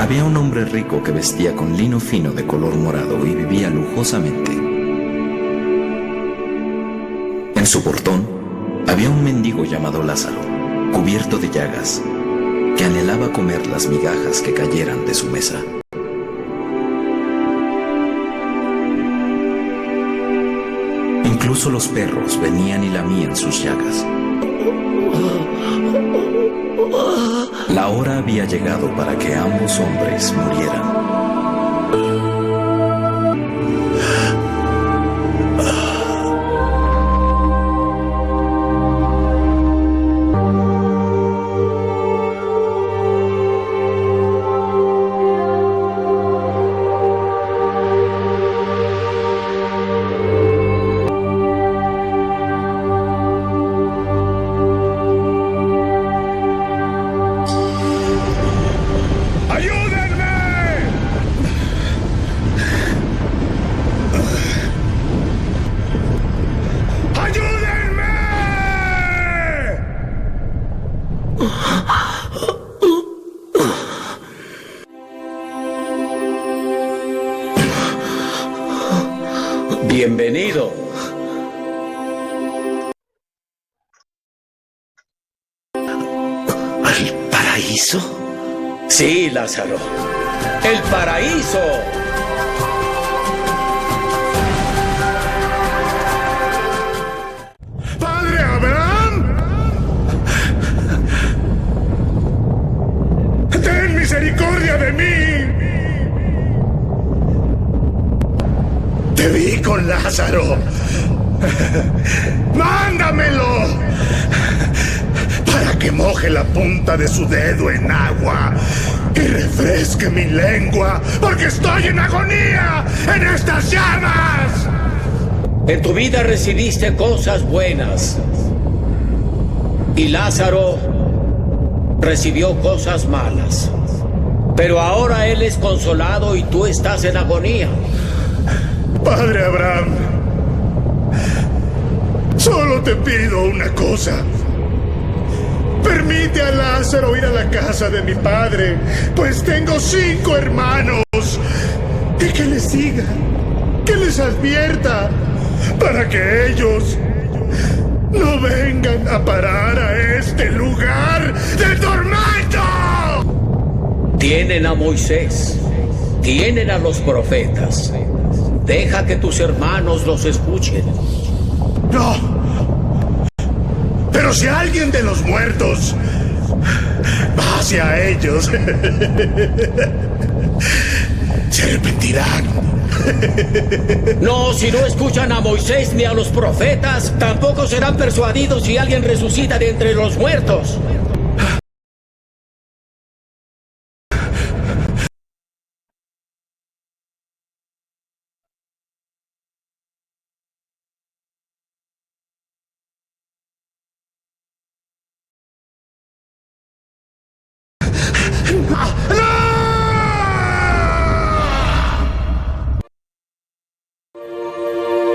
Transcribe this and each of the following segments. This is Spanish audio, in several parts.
Había un hombre rico que vestía con lino fino de color morado y vivía lujosamente. En su portón había un mendigo llamado Lázaro, cubierto de llagas, que anhelaba comer las migajas que cayeran de su mesa. Incluso los perros venían y lamían sus llagas. La hora había llegado para que ambos hombres murieran. Bienvenido. ¿Al paraíso? Sí, Lázaro. ¡El paraíso! ¡Padre Abraham! ¡Ten misericordia de mí! Te vi con Lázaro. ¡Mándamelo! Para que moje la punta de su dedo en agua y refresque mi lengua, porque estoy en agonía en estas llamas. En tu vida recibiste cosas buenas. Y Lázaro recibió cosas malas. Pero ahora él es consolado y tú estás en agonía. Padre Abraham, solo te pido una cosa. Permite a Lázaro ir a la casa de mi padre, pues tengo 5 hermanos. Y que les diga, que les advierta, para que ellos no vengan a parar a este lugar de tormento. Tienen a Moisés, tienen a los profetas. Deja que tus hermanos los escuchen. No. Pero si alguien de los muertos va hacia ellos, se arrepentirán. No, si no escuchan a Moisés ni a los profetas, tampoco serán persuadidos si alguien resucita de entre los muertos.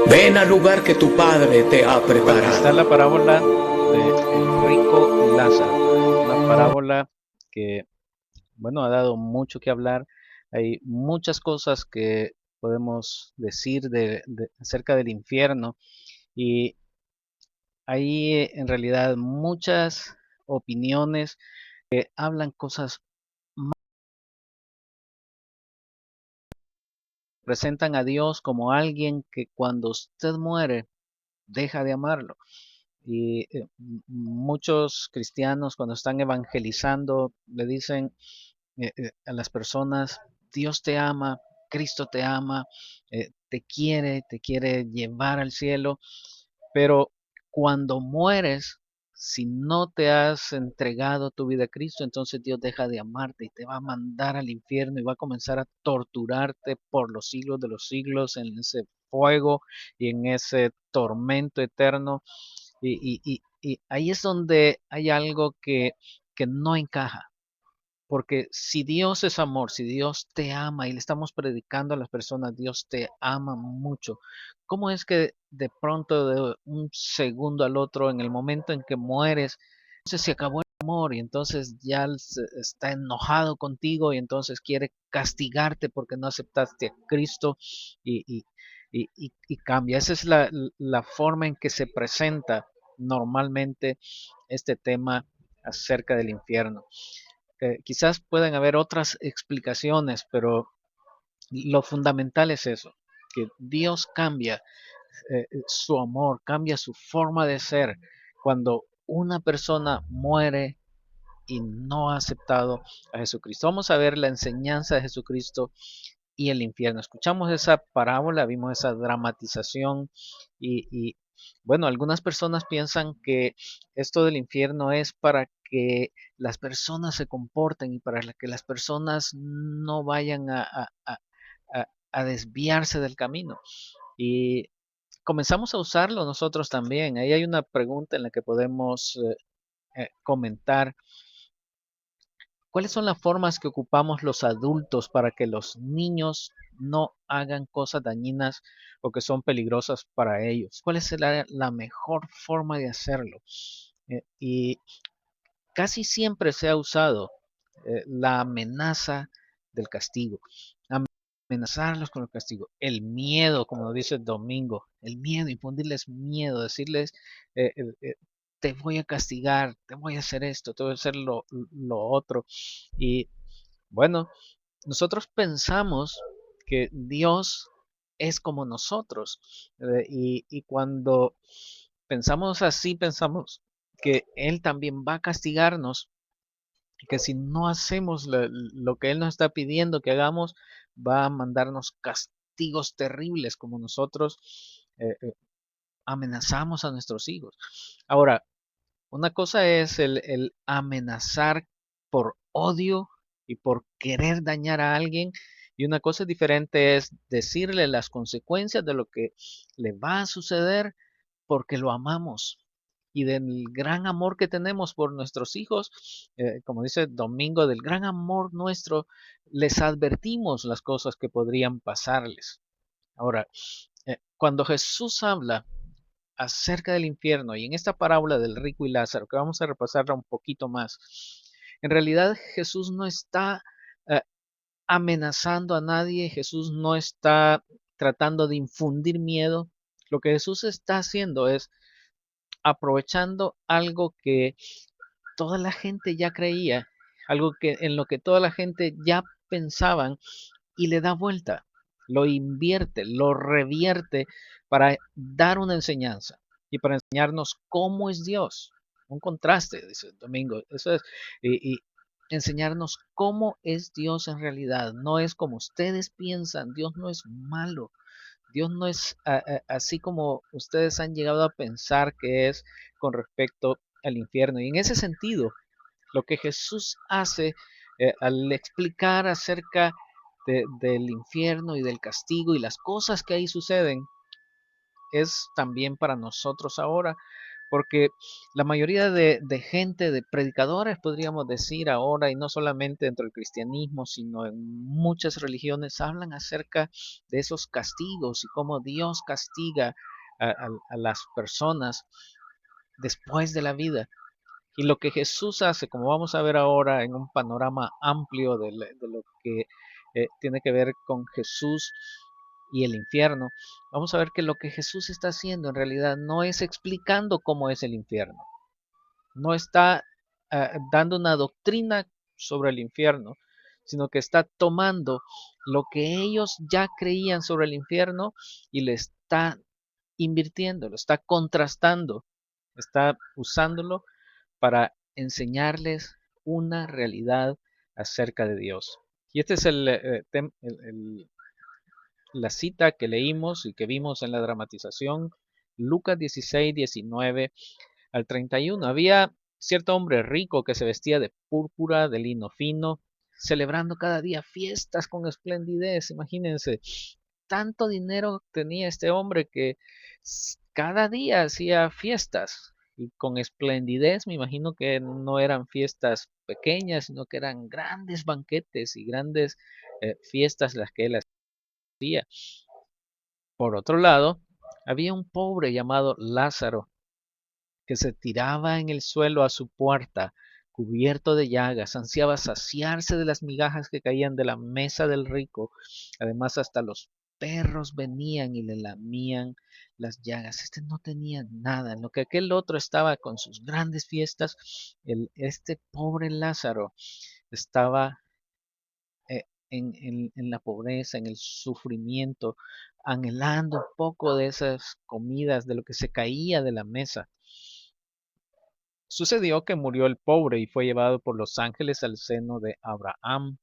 Ven al lugar que tu padre te ha preparado. Está la parábola del rico y Lázaro, una parábola que, bueno, ha dado mucho que hablar. Hay muchas cosas que podemos decir acerca del infierno y hay en realidad muchas opiniones que hablan cosas, presentan a Dios como alguien que cuando usted muere deja de amarlo. Y muchos cristianos cuando están evangelizando le dicen a las personas, Dios te ama, Cristo te ama, te quiere llevar al cielo, pero cuando mueres, si no te has entregado tu vida a Cristo, entonces Dios deja de amarte y te va a mandar al infierno y va a comenzar a torturarte por los siglos de los siglos en ese fuego y en ese tormento eterno. Y ahí es donde hay algo que no encaja. Porque si Dios es amor, si Dios te ama y le estamos predicando a las personas, Dios te ama mucho, ¿cómo es que de pronto de un segundo al otro, en el momento en que mueres, entonces se acabó el amor y entonces ya está enojado contigo y entonces quiere castigarte porque no aceptaste a Cristo y, y- y cambia. Esa es la forma en que se presenta normalmente este tema acerca del infierno. Quizás pueden haber otras explicaciones, pero lo fundamental es eso, que Dios cambia su amor, cambia su forma de ser cuando una persona muere y no ha aceptado a Jesucristo. Vamos a ver la enseñanza de Jesucristo y el infierno. Escuchamos esa parábola, vimos esa dramatización y bueno, algunas personas piensan que esto del infierno es para que las personas se comporten y para que las personas no vayan a desviarse del camino. Y comenzamos a usarlo nosotros también. Ahí hay una pregunta en la que podemos comentar. ¿Cuáles son las formas que ocupamos los adultos para que los niños no hagan cosas dañinas o que son peligrosas para ellos? ¿Cuál es la mejor forma de hacerlo? Y casi siempre se ha usado la amenaza del castigo. Amenazarlos con el castigo. El miedo, como dice el Domingo, el miedo, infundirles miedo, decirles, eh, eh, eh, te voy a castigar, te voy a hacer esto, te voy a hacer lo otro. Y bueno, nosotros pensamos que Dios es como nosotros. Y cuando pensamos así, pensamos que Él también va a castigarnos, que si no hacemos lo que Él nos está pidiendo que hagamos, va a mandarnos castigos terribles como nosotros amenazamos a nuestros hijos. Ahora, una cosa es el amenazar por odio y por querer dañar a alguien, y una cosa diferente es decirle las consecuencias de lo que le va a suceder porque lo amamos y del gran amor que tenemos por nuestros hijos, como dice Domingo, del gran amor nuestro, les advertimos las cosas que podrían pasarles. Ahora, cuando Jesús habla acerca del infierno y en esta parábola del rico y Lázaro, que vamos a repasarla un poquito más, en realidad Jesús no está eh, amenazando a nadie, Jesús no está tratando de infundir miedo. Lo que Jesús está haciendo es aprovechando algo que toda la gente ya creía, algo que en lo que toda la gente ya pensaban y le da vuelta, lo invierte, lo revierte para dar una enseñanza y para enseñarnos cómo es Dios. Un contraste, dice Domingo. Eso es, y enseñarnos cómo es Dios en realidad. No es como ustedes piensan. Dios no es malo. Dios no es así como ustedes han llegado a pensar que es con respecto al infierno. Y en ese sentido, lo que Jesús hace al explicar acerca del infierno y del castigo y las cosas que ahí suceden es también para nosotros ahora, porque la mayoría de gente, de predicadores, podríamos decir ahora, y no solamente dentro del cristianismo, sino en muchas religiones, hablan acerca de esos castigos y cómo Dios castiga a las personas después de la vida. Y lo que Jesús hace, como vamos a ver ahora en un panorama amplio de lo que tiene que ver con Jesús y el infierno, vamos a ver que lo que Jesús está haciendo en realidad no es explicando cómo es el infierno, no está dando una doctrina sobre el infierno, sino que está tomando lo que ellos ya creían sobre el infierno y le está invirtiendo, lo está contrastando, está usándolo para enseñarles una realidad acerca de Dios. Y este es la cita que leímos y que vimos en la dramatización, Lucas 16, 19 al 31. Había cierto hombre rico que se vestía de púrpura, de lino fino, celebrando cada día fiestas con esplendidez. Imagínense, tanto dinero tenía este hombre que cada día hacía fiestas y con esplendidez. Me imagino que no eran fiestas pequeñas, sino que eran grandes banquetes y grandes fiestas las que él hacía. Por otro lado, había un pobre llamado Lázaro que se tiraba en el suelo a su puerta cubierto de llagas, ansiaba saciarse de las migajas que caían de la mesa del rico. Además, hasta los perros venían y le lamían las llagas. Este no tenía nada. En lo que aquel otro estaba con sus grandes fiestas, este pobre Lázaro estaba en la pobreza, en el sufrimiento, anhelando un poco de esas comidas, de lo que se caía de la mesa. Sucedió que murió el pobre y fue llevado por los ángeles al seno de Abraham,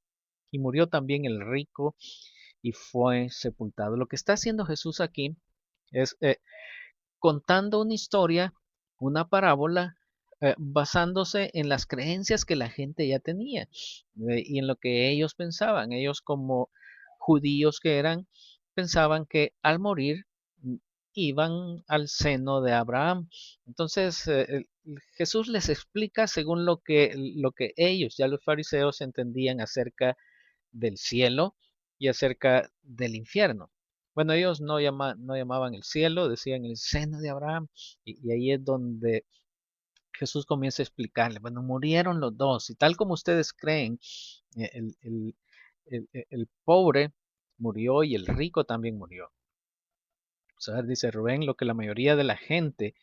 y murió también el rico y fue sepultado. Lo que está haciendo Jesús aquí es contando una historia, una parábola, basándose en las creencias que la gente ya tenía y en lo que ellos pensaban. Ellos como judíos que eran, pensaban que al morir iban al seno de Abraham. Entonces Jesús les explica según lo que ellos, ya los fariseos, entendían acerca del cielo y acerca del infierno. Bueno, ellos no llamaban el cielo, decían el seno de Abraham, y ahí es donde Jesús comienza a explicarle, bueno, murieron los dos, y tal como ustedes creen, el, el- el pobre murió y el rico también murió. O sea, dice Rubén, lo que la mayoría de la gente,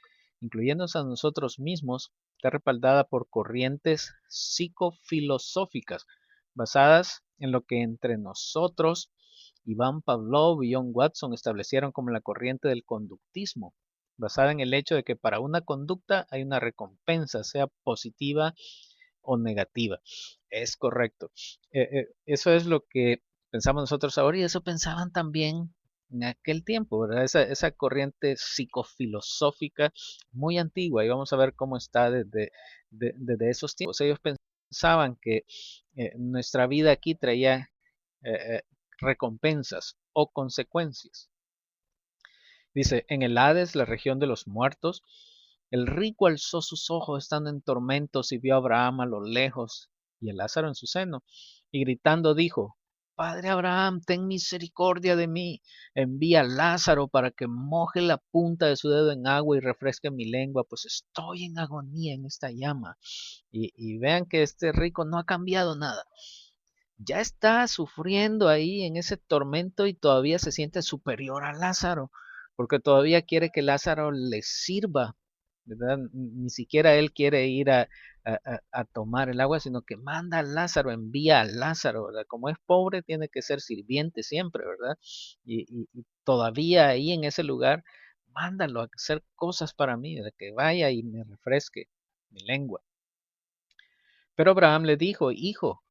incluyéndose a nosotros mismos, está respaldada por corrientes psicofilosóficas basadas en lo que entre nosotros Iván Pavlov y John Watson establecieron como la corriente del conductismo, basada en el hecho de que para una conducta hay una recompensa, sea positiva o negativa. Es correcto. Eso es lo que pensamos nosotros ahora y eso pensaban también en aquel tiempo, ¿verdad? Esa corriente psicofilosófica muy antigua, y vamos a ver cómo está desde esos tiempos. Ellos pensaban que nuestra vida aquí traía eh, eh, recompensas o consecuencias. Dice, en el Hades, la región de los muertos, el rico alzó sus ojos estando en tormentos y vio a Abraham a lo lejos y a Lázaro en su seno, y gritando dijo, Padre Abraham, ten misericordia de mí, envía a Lázaro para que moje la punta de su dedo en agua y refresque mi lengua, pues estoy en agonía en esta llama. Y vean que este rico no ha cambiado nada, ya está sufriendo ahí en ese tormento y todavía se siente superior a Lázaro, porque todavía quiere que Lázaro le sirva, ¿verdad? Ni siquiera él quiere ir a tomar el agua, sino que manda a Lázaro, envía a Lázaro, ¿verdad? Como es pobre, tiene que ser sirviente siempre, ¿verdad? Y todavía ahí en ese lugar, mándalo a hacer cosas para mí, de que vaya y me refresque mi lengua. Pero Abraham le dijo, hijo,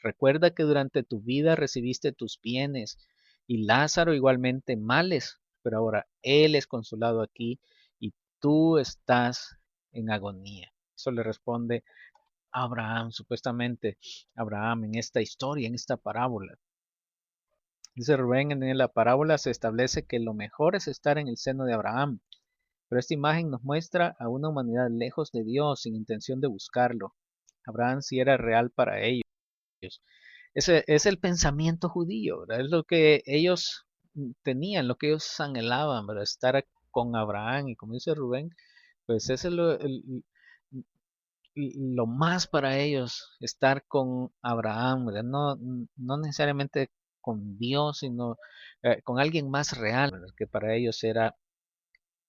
recuerda que durante tu vida recibiste tus bienes y Lázaro igualmente males, pero ahora él es consolado aquí y tú estás en agonía. Eso le responde Abraham, supuestamente Abraham en esta historia, en esta parábola. Dice Rubén, en la parábola se establece que lo mejor es estar en el seno de Abraham, pero esta imagen nos muestra a una humanidad lejos de Dios, sin intención de buscarlo. Abraham sí era real para ellos. Ese es el pensamiento judío, ¿verdad? Es lo que ellos tenían, lo que ellos anhelaban, ¿verdad? Estar con Abraham, y como dice Rubén, pues ese es lo más para ellos, estar con Abraham, ¿verdad? No necesariamente con Dios, sino con alguien más real, ¿verdad? Que para ellos era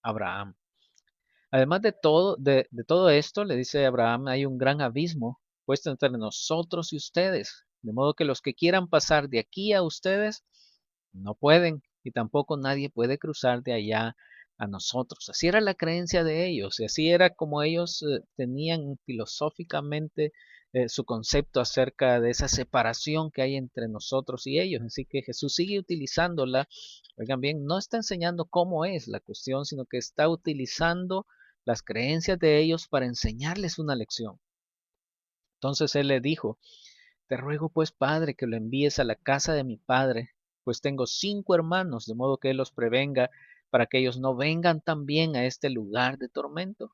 Abraham. Además de todo esto, le dice Abraham, hay un gran abismo puesto entre nosotros y ustedes, de modo que los que quieran pasar de aquí a ustedes no pueden, y tampoco nadie puede cruzar de allá a nosotros. Así era la creencia de ellos, y así era como ellos tenían filosóficamente su concepto acerca de esa separación que hay entre nosotros y ellos. Así que Jesús sigue utilizándola. Oigan bien, no está enseñando cómo es la cuestión, sino que está utilizando las creencias de ellos para enseñarles una lección. Entonces él le dijo, te ruego pues, Padre, que lo envíes a la casa de mi padre, pues tengo 5 hermanos, de modo que él los prevenga, para que ellos no vengan también a este lugar de tormento.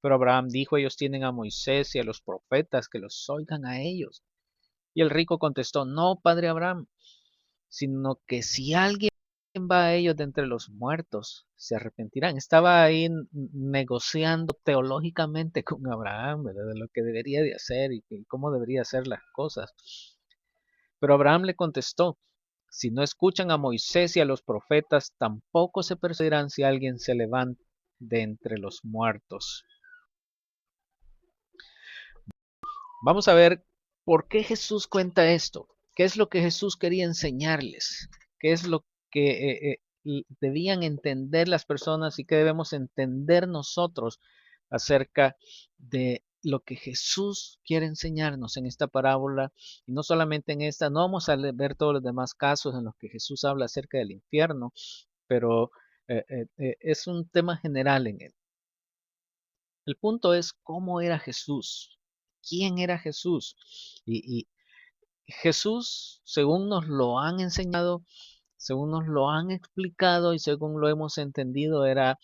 Pero Abraham dijo, ellos tienen a Moisés y a los profetas, que los oigan a ellos. Y el rico contestó, no, padre Abraham, sino que si alguien va a ellos de entre los muertos? Se arrepentirán. Estaba ahí negociando teológicamente con Abraham, ¿verdad? De lo que debería de hacer y cómo debería hacer las cosas. Pero Abraham le contestó, si no escuchan a Moisés y a los profetas, tampoco se perseguirán si alguien se levanta de entre los muertos. Vamos a ver por qué Jesús cuenta esto. ¿Qué es lo que Jesús quería enseñarles? ¿Qué es lo que debían entender las personas y qué debemos entender nosotros acerca de lo que Jesús quiere enseñarnos en esta parábola? Y no solamente en esta, no vamos a ver todos los demás casos en los que Jesús habla acerca del infierno, pero es un tema general en él. El punto es cómo era Jesús, quién era Jesús. Y Jesús, según nos lo han enseñado, según nos lo han explicado y según lo hemos entendido, era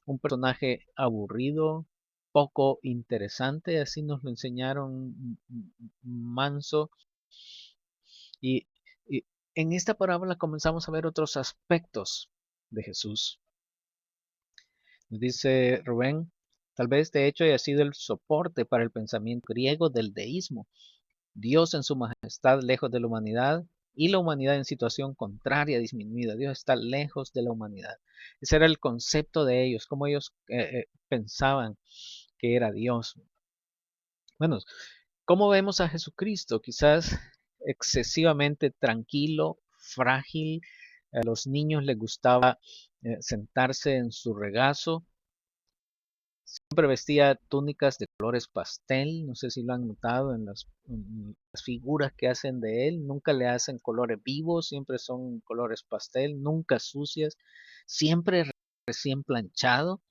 un personaje aburrido, poco interesante, así nos lo enseñaron manso. Y, y en esta parábola comenzamos a ver otros aspectos de Jesús. Dice Rubén, tal vez de hecho haya sido el soporte para el pensamiento griego del deísmo. Dios en su majestad lejos de la humanidad y la humanidad en situación contraria, disminuida. Dios está lejos de la humanidad. Ese era el concepto de ellos, cómo ellos pensaban que era Dios. Bueno, ¿cómo vemos a Jesucristo? Quizás excesivamente tranquilo, frágil. A los niños les gustaba sentarse en su regazo. Siempre vestía túnicas de colores pastel, no sé si lo han notado en las figuras que hacen de él, nunca le hacen colores vivos, siempre son colores pastel, nunca sucias, siempre recién planchado.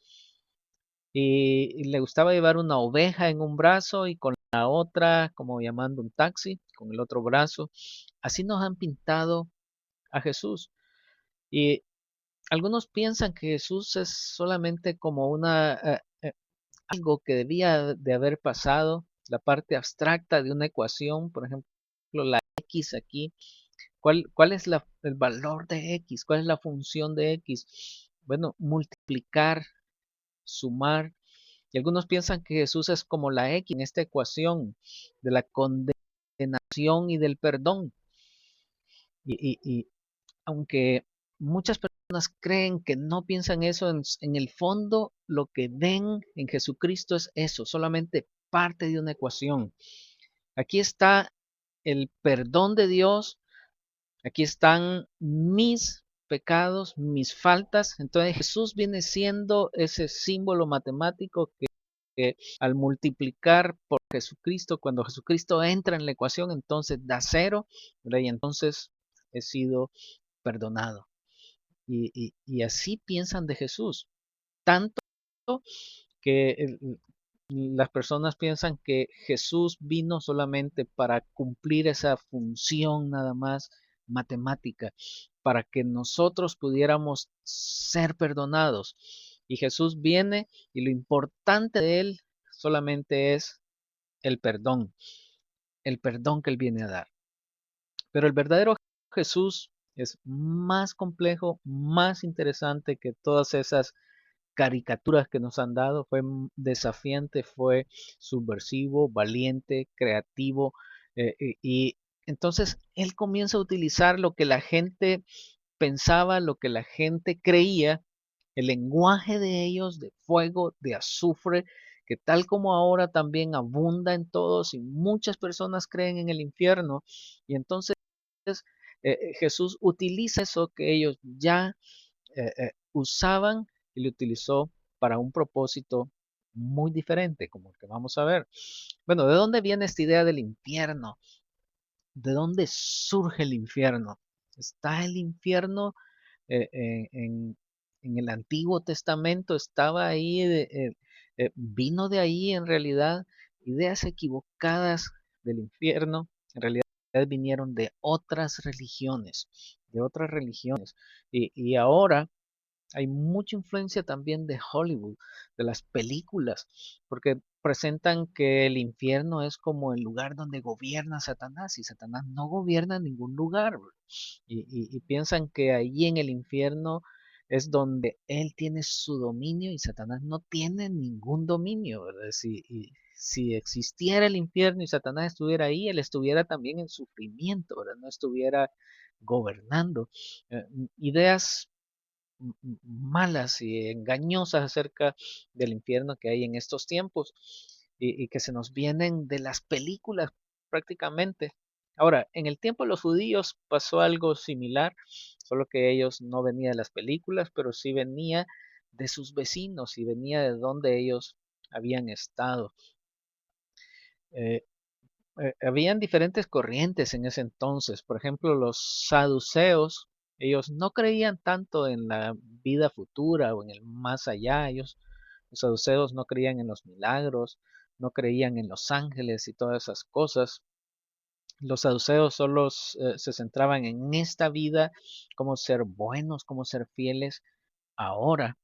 Y le gustaba llevar una oveja en un brazo y con la otra, como llamando un taxi, con el otro brazo. Así nos han pintado a Jesús. Y algunos piensan que Jesús es solamente como algo que debía de haber pasado, la parte abstracta de una ecuación, por ejemplo, la x aquí. ¿Cuál es el valor de x? ¿Cuál es la función de x? Bueno, multiplicar, sumar. Y algunos piensan que Jesús es como la x en esta ecuación de la condenación y del perdón. Y aunque muchas personas creen que no piensan eso, en el fondo lo que ven en Jesucristo es eso, solamente parte de una ecuación. Aquí está el perdón de Dios, aquí están mis pecados, mis faltas. Entonces Jesús viene siendo ese símbolo matemático que al multiplicar por Jesucristo, cuando Jesucristo entra en la ecuación, entonces da cero, ¿verdad? Y entonces he sido perdonado. Y así piensan de Jesús. Tanto que las personas piensan que Jesús vino solamente para cumplir esa función nada más matemática, para que nosotros pudiéramos ser perdonados. Y Jesús viene y lo importante de él solamente es el perdón que él viene a dar. Pero el verdadero Jesús es más complejo, más interesante que todas esas caricaturas que nos han dado. Fue desafiante, fue subversivo, valiente, creativo. Y entonces él comienza a utilizar lo que la gente pensaba, lo que la gente creía, el lenguaje de ellos, de fuego, de azufre, que tal como ahora también abunda en todos y muchas personas creen en el infierno. Y entonces Jesús utiliza eso que ellos ya usaban y lo utilizó para un propósito muy diferente, como el que vamos a ver. Bueno, ¿de dónde viene esta idea del infierno? ¿De dónde surge el infierno? ¿Está el infierno eh, en, en- en el Antiguo Testamento? ¿Estaba ahí? ¿Vino de ahí en realidad? Ideas equivocadas del infierno, en realidad vinieron de otras religiones, de otras religiones. Y ahora Hay mucha influencia también de Hollywood, de las películas, porque presentan que el infierno es como el lugar donde gobierna Satanás, y Satanás no gobierna en ningún lugar, bro. Y piensan que ahí en el infierno es donde él tiene su dominio y Satanás no tiene ningún dominio, ¿verdad? Si existiera el infierno y Satanás estuviera ahí, él estuviera también en sufrimiento, ¿verdad? No estuviera gobernando. Ideas malas y engañosas acerca del infierno que hay en estos tiempos y que se nos vienen de las películas prácticamente. Ahora, en el tiempo de los judíos pasó algo similar, solo que ellos no venía de las películas, pero sí venía de sus vecinos y venía de donde ellos habían estado. Eh, Habían diferentes corrientes en ese entonces. Por ejemplo, los saduceos, ellos no creían tanto en la vida futura o en el más allá. Los saduceos no creían en los milagros, no creían en los ángeles y todas esas cosas. Los saduceos solo se centraban en esta vida, cómo ser buenos, cómo ser fieles ahora.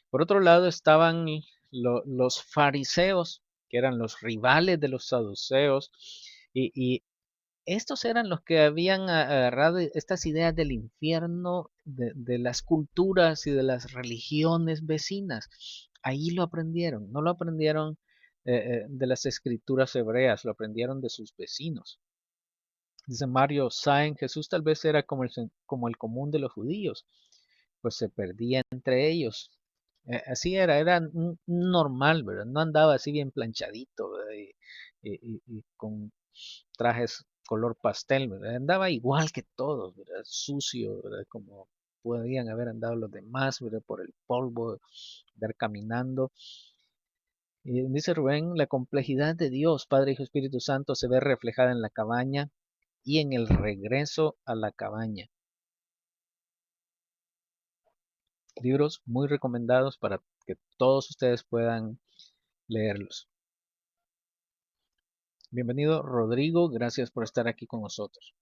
Por otro lado estaban los fariseos, que eran los rivales de los saduceos, y estos eran los que habían agarrado estas ideas del infierno, de las culturas y de las religiones vecinas. Ahí lo aprendieron, no lo aprendieron de las escrituras hebreas, lo aprendieron de sus vecinos. Dice Mario Sain, Jesús tal vez era como el común de los judíos, pues se perdía entre ellos. Así era normal, ¿verdad? No andaba así bien planchadito, ¿verdad? Y con trajes color pastel, ¿verdad? Andaba igual que todos, ¿verdad? Sucio, ¿verdad? Como podían haber andado los demás, ¿verdad? Por el polvo, andar caminando. Y dice Rubén, la complejidad de Dios, Padre, Hijo, Espíritu Santo, se ve reflejada en la cabaña y en el regreso a la cabaña. Libros muy recomendados para que todos ustedes puedan leerlos. Bienvenido, Rodrigo, gracias por estar aquí con nosotros.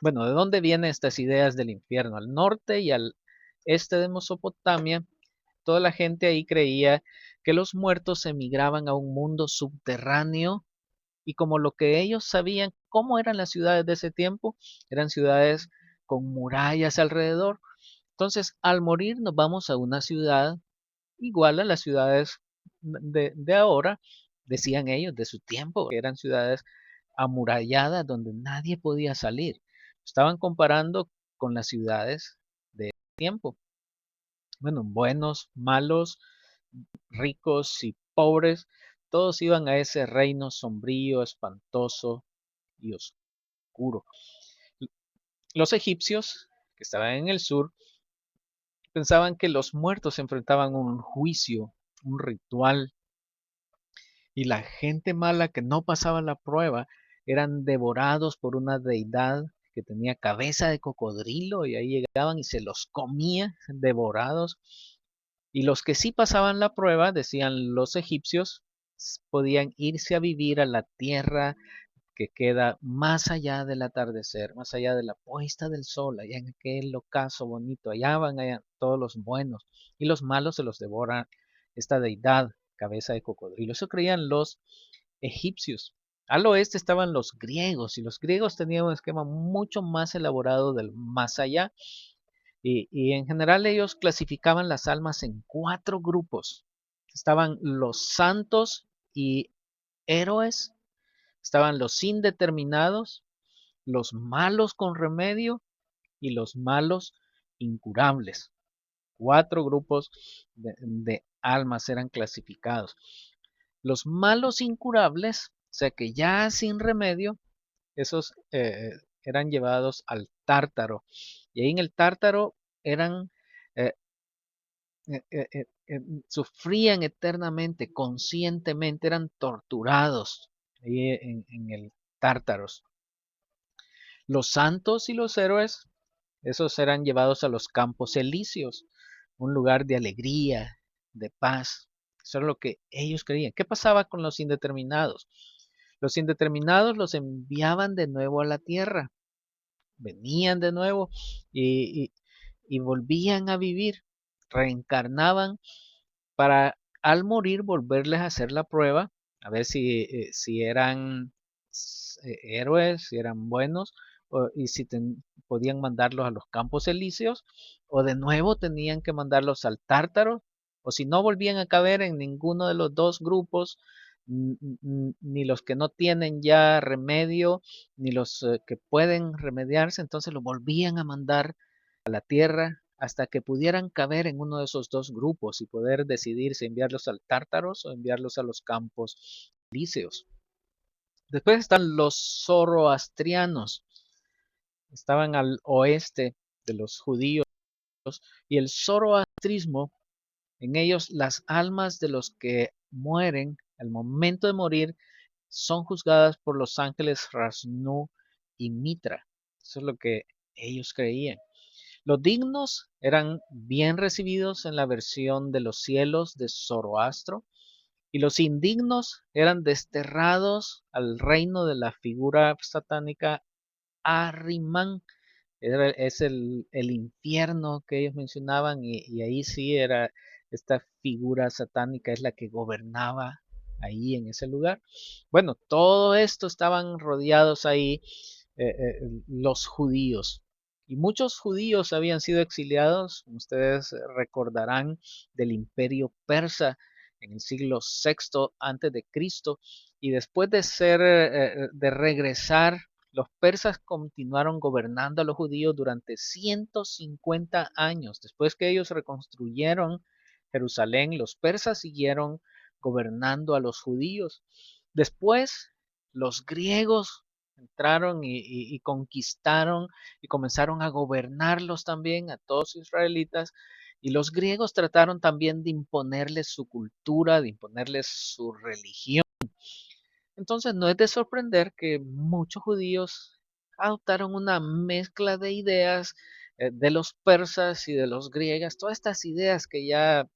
Bueno, ¿de dónde vienen estas ideas del infierno? Al norte y al este de Mesopotamia, toda la gente ahí creía que los muertos emigraban a un mundo subterráneo y como lo que ellos sabían, cómo eran las ciudades de ese tiempo, eran ciudades con murallas alrededor. Entonces, al morir nos vamos a una ciudad igual a las ciudades de ahora, decían ellos, de su tiempo, que eran ciudades amuralladas donde nadie podía salir. Estaban comparando con las ciudades de tiempo. Bueno, buenos, malos, ricos y pobres, todos iban a ese reino sombrío, espantoso y oscuro. Los egipcios, que estaban en el sur, pensaban que los muertos se enfrentaban a un juicio, un ritual, y la gente mala que no pasaba la prueba eran devorados por una deidad que tenía cabeza de cocodrilo y ahí llegaban y se los comía devorados. Y los que sí pasaban la prueba, decían los egipcios, podían irse a vivir a la tierra que queda más allá del atardecer, más allá de la puesta del sol, allá en aquel ocaso bonito, allá van allá todos los buenos y los malos se los devora esta deidad, cabeza de cocodrilo. Eso creían los egipcios. Al oeste estaban los griegos y los griegos tenían un esquema mucho más elaborado del más allá y en general ellos clasificaban las almas en cuatro grupos. Estaban los santos y héroes, estaban los indeterminados, los malos con remedio y los malos incurables. Cuatro grupos de almas eran clasificados. Los malos incurables, o sea que ya sin remedio, esos eran llevados al tártaro. Y ahí en el tártaro eran, eh, sufrían eternamente, conscientemente, eran torturados ahí en el tártaros. Los santos y los héroes, esos eran llevados a los campos elíseos, un lugar de alegría, de paz. Eso es lo que ellos creían. ¿Qué pasaba con los indeterminados? Los indeterminados los enviaban de nuevo a la tierra, venían de nuevo y volvían a vivir. reencarnaban para al morir volverles a hacer la prueba, a ver si eran héroes, si eran buenos, y si podían mandarlos a los campos elíseos, o de nuevo tenían que mandarlos al Tártaro, o si no volvían a caber en ninguno de los dos grupos, ni los que no tienen ya remedio, ni los que pueden remediarse, entonces los volvían a mandar a la tierra hasta que pudieran caber en uno de esos dos grupos y poder decidir si enviarlos al Tártaros o enviarlos a los campos elíseos. Después están los zoroastrianos, estaban al oeste de los judíos, y el zoroastrismo, en ellos las almas de los que mueren al momento de morir son juzgadas por los ángeles Rasnu y Mitra. Eso es lo que ellos creían. Los dignos eran bien recibidos en la versión de los cielos de Zoroastro, y los indignos eran desterrados al reino de la figura satánica Ahriman. Es el infierno que ellos mencionaban, y ahí sí era esta figura satánica, es la que gobernaba ahí en ese lugar. Bueno, todo esto estaban rodeados ahí los judíos. Y muchos judíos habían sido exiliados, como ustedes recordarán, del imperio persa en el siglo VI antes de Cristo. Y después de regresar, los persas continuaron gobernando a los judíos durante 150 años. Después que ellos reconstruyeron Jerusalén, los persas siguieron gobernando a los judíos. Después, los griegos entraron y conquistaron y comenzaron a gobernarlos también a todos los israelitas. Y los griegos trataron también de imponerles su cultura, de imponerles su religión. Entonces no es de sorprender que muchos judíos adoptaron una mezcla de ideas de los persas y de los griegos, todas estas ideas que ya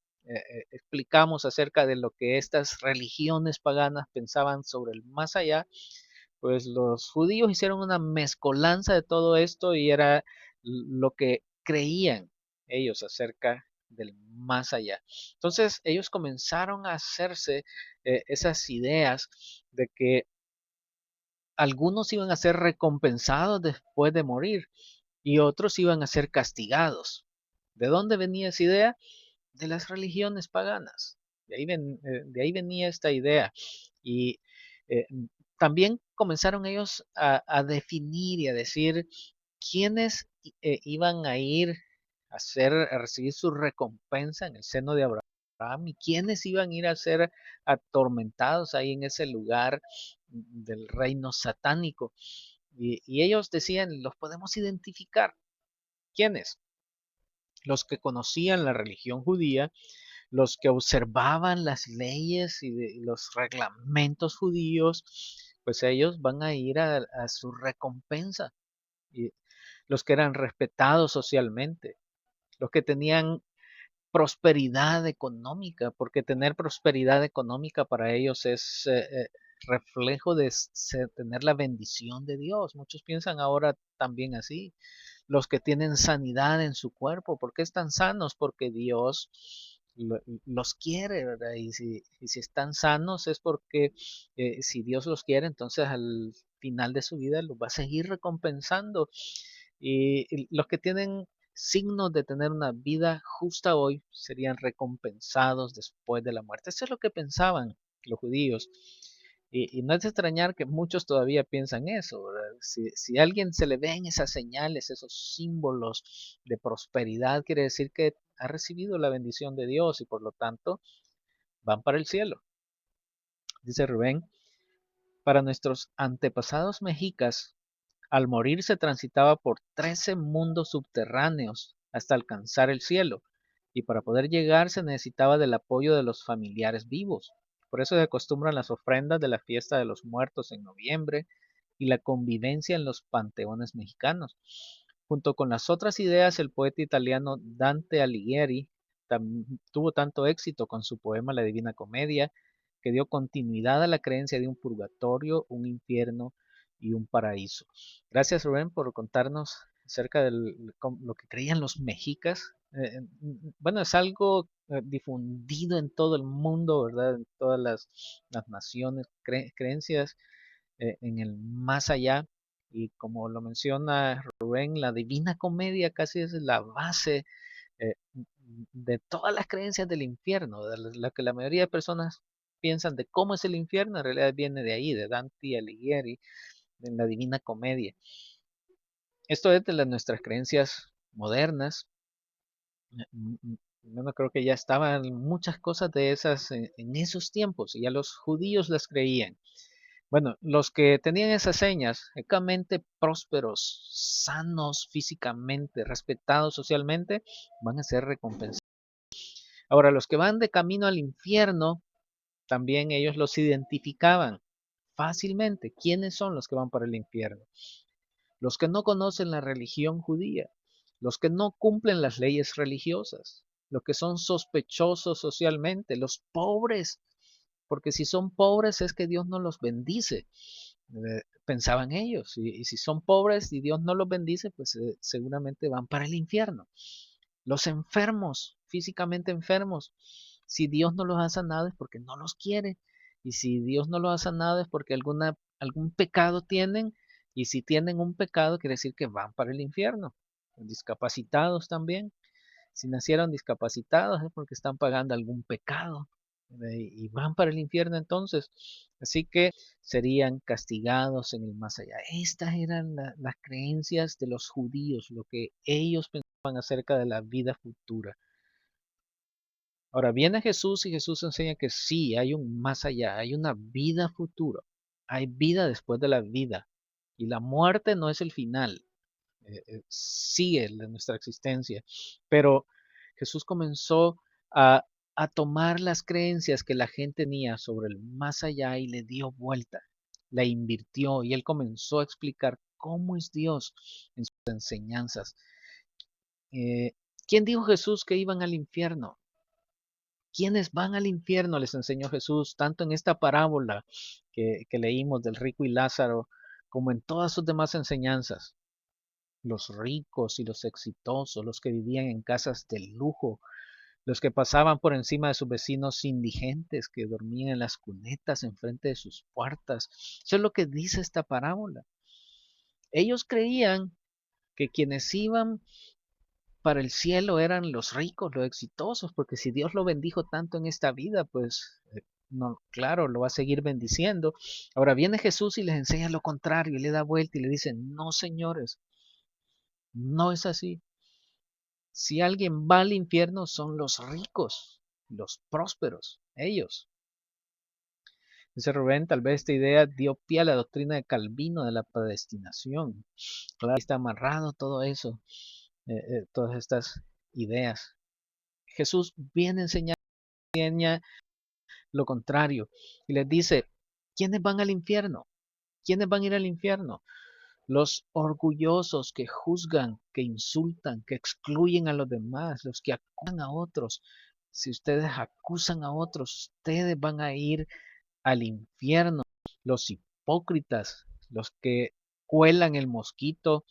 explicamos acerca de lo que estas religiones paganas pensaban sobre el más allá. Pues los judíos hicieron una mezcolanza de todo esto y era lo que creían ellos acerca del más allá. Entonces ellos comenzaron a hacerse esas ideas de que algunos iban a ser recompensados después de morir y otros iban a ser castigados. ¿De dónde venía esa idea? De las religiones paganas. De ahí venía esta idea. Y eh, también comenzaron ellos a definir y a decir quiénes iban a ir a recibir su recompensa en el seno de Abraham, y quiénes iban a ir a ser atormentados ahí en ese lugar del reino satánico. Y ellos decían, los podemos identificar. ¿Quiénes? Los que conocían la religión judía, los que observaban las leyes y los reglamentos judíos, pues ellos van a ir a su recompensa. Y los que eran respetados socialmente, los que tenían prosperidad económica, porque tener prosperidad económica para ellos es reflejo de tener la bendición de Dios. Muchos piensan ahora también así. Los que tienen sanidad en su cuerpo, ¿por qué están sanos? Porque Dios los quiere, ¿verdad? Y si están sanos es porque si Dios los quiere, entonces al final de su vida los va a seguir recompensando. Y los que tienen signos de tener una vida justa hoy serían recompensados después de la muerte. Eso es lo que pensaban los judíos. Y no es de extrañar que muchos todavía piensan eso, ¿verdad? Si a alguien se le ven esas señales, esos símbolos de prosperidad, quiere decir que ha recibido la bendición de Dios y por lo tanto van para el cielo. Dice Rubén, para nuestros antepasados mexicas, al morir se transitaba por 13 mundos subterráneos hasta alcanzar el cielo, y para poder llegar se necesitaba del apoyo de los familiares vivos. Por eso se acostumbran las ofrendas de la fiesta de los muertos en noviembre y la convivencia en los panteones mexicanos. Junto con las otras ideas, el poeta italiano Dante Alighieri tuvo tanto éxito con su poema La Divina Comedia, que dio continuidad a la creencia de un purgatorio, un infierno y un paraíso. Gracias, Rubén, por contarnos acerca de lo que creían los mexicas bueno, es algo difundido en todo el mundo, ¿verdad? En todas las naciones, creencias en el más allá. Y como lo menciona Rubén, la Divina Comedia casi es la base eh, de todas las creencias del infierno, de la que la mayoría de personas piensan de cómo es el infierno, en realidad viene de ahí, de Dante Alighieri, en la Divina Comedia. Esto es de nuestras creencias modernas. Yo no creo que ya estaban muchas cosas de esas en esos tiempos y ya los judíos las creían. Bueno, los que tenían esas señas, ecamente prósperos, sanos físicamente, respetados socialmente, van a ser recompensados. Ahora, los que van de camino al infierno, también ellos los identificaban fácilmente. ¿Quiénes son los que van para el infierno? Los que no conocen la religión judía, los que no cumplen las leyes religiosas, los que son sospechosos socialmente, los pobres, porque si son pobres es que Dios no los bendice, pensaban ellos, y si son pobres y Dios no los bendice, pues seguramente van para el infierno. Los enfermos, físicamente enfermos, si Dios no los ha sanado es porque no los quiere, y si Dios no los ha sanado es porque algún pecado tienen, y si tienen un pecado quiere decir que van para el infierno. Los discapacitados también, si nacieron discapacitados es porque están pagando algún pecado y van para el infierno entonces. Así que serían castigados en el más allá. Estas eran las creencias de los judíos, lo que ellos pensaban acerca de la vida futura. Ahora viene Jesús y Jesús enseña que sí, hay un más allá, hay una vida futura, hay vida después de la vida. Y la muerte no es el final, sigue nuestra existencia. Pero Jesús comenzó a, a tomar las creencias que la gente tenía sobre el más allá y le dio vuelta, la invirtió y él comenzó a explicar cómo es Dios en sus enseñanzas. ¿Quién dijo Jesús que iban al infierno? ¿Quiénes van al infierno? Les enseñó Jesús, tanto en esta parábola que leímos del rico y Lázaro, como en todas sus demás enseñanzas. Los ricos y los exitosos, los que vivían en casas de lujo, los que pasaban por encima de sus vecinos indigentes que dormían en las cunetas enfrente de sus puertas. Eso es lo que dice esta parábola. Ellos creían que quienes iban para el cielo eran los ricos, los exitosos, porque si Dios lo bendijo tanto en esta vida, pues no, claro, lo va a seguir bendiciendo. Ahora viene Jesús y les enseña lo contrario y le da vuelta y le dice, no, señores, no es así. Si alguien va al infierno son los ricos, los prósperos, ellos. Dice Rubén, tal vez esta idea dio pie a la doctrina de Calvino de la predestinación. Claro, está amarrado todo eso, todas estas ideas. Jesús viene a enseñar lo contrario y les dice, ¿quiénes van al infierno? ¿Quiénes van a ir al infierno? Los orgullosos que juzgan, que insultan, que excluyen a los demás, los que acusan a otros. Si ustedes acusan a otros, ustedes van a ir al infierno. Los hipócritas, los que cuelan el mosquito,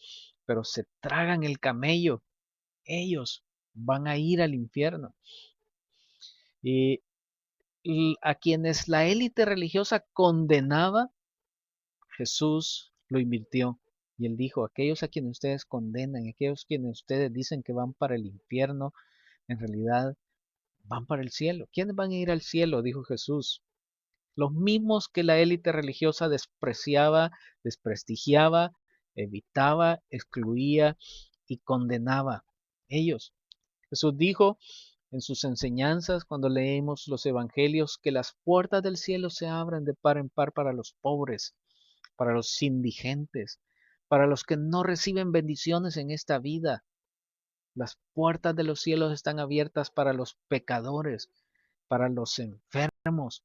pero se tragan el camello, ellos van a ir al infierno. Y a quienes la élite religiosa condenaba, Jesús lo invirtió. Y él dijo, aquellos a quienes ustedes condenan, aquellos a quienes ustedes dicen que van para el infierno, en realidad van para el cielo. ¿Quiénes van a ir al cielo? Dijo Jesús. Los mismos que la élite religiosa despreciaba, desprestigiaba, evitaba, excluía y condenaba. Ellos. Jesús dijo en sus enseñanzas, cuando leemos los evangelios, que las puertas del cielo se abren de par en par para los pobres, para los indigentes, para los que no reciben bendiciones en esta vida. Las puertas de los cielos están abiertas para los pecadores, para los enfermos,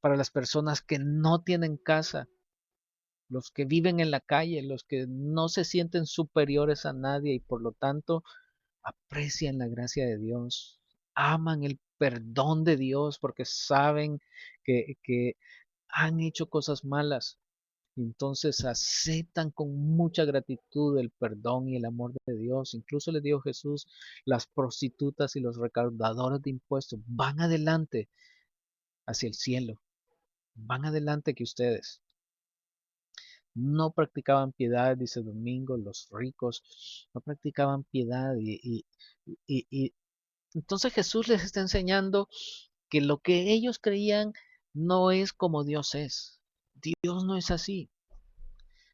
para las personas que no tienen casa, los que viven en la calle, los que no se sienten superiores a nadie y por lo tanto aprecian la gracia de Dios, aman el perdón de Dios porque saben que han hecho cosas malas. Entonces aceptan con mucha gratitud el perdón y el amor de Dios. Incluso le dijo Jesús, las prostitutas y los recaudadores de impuestos van adelante hacia el cielo, van adelante que ustedes. No practicaban piedad, dice Domingo, los ricos no practicaban piedad y entonces Jesús les está enseñando que lo que ellos creían no es como Dios es. Dios no es así.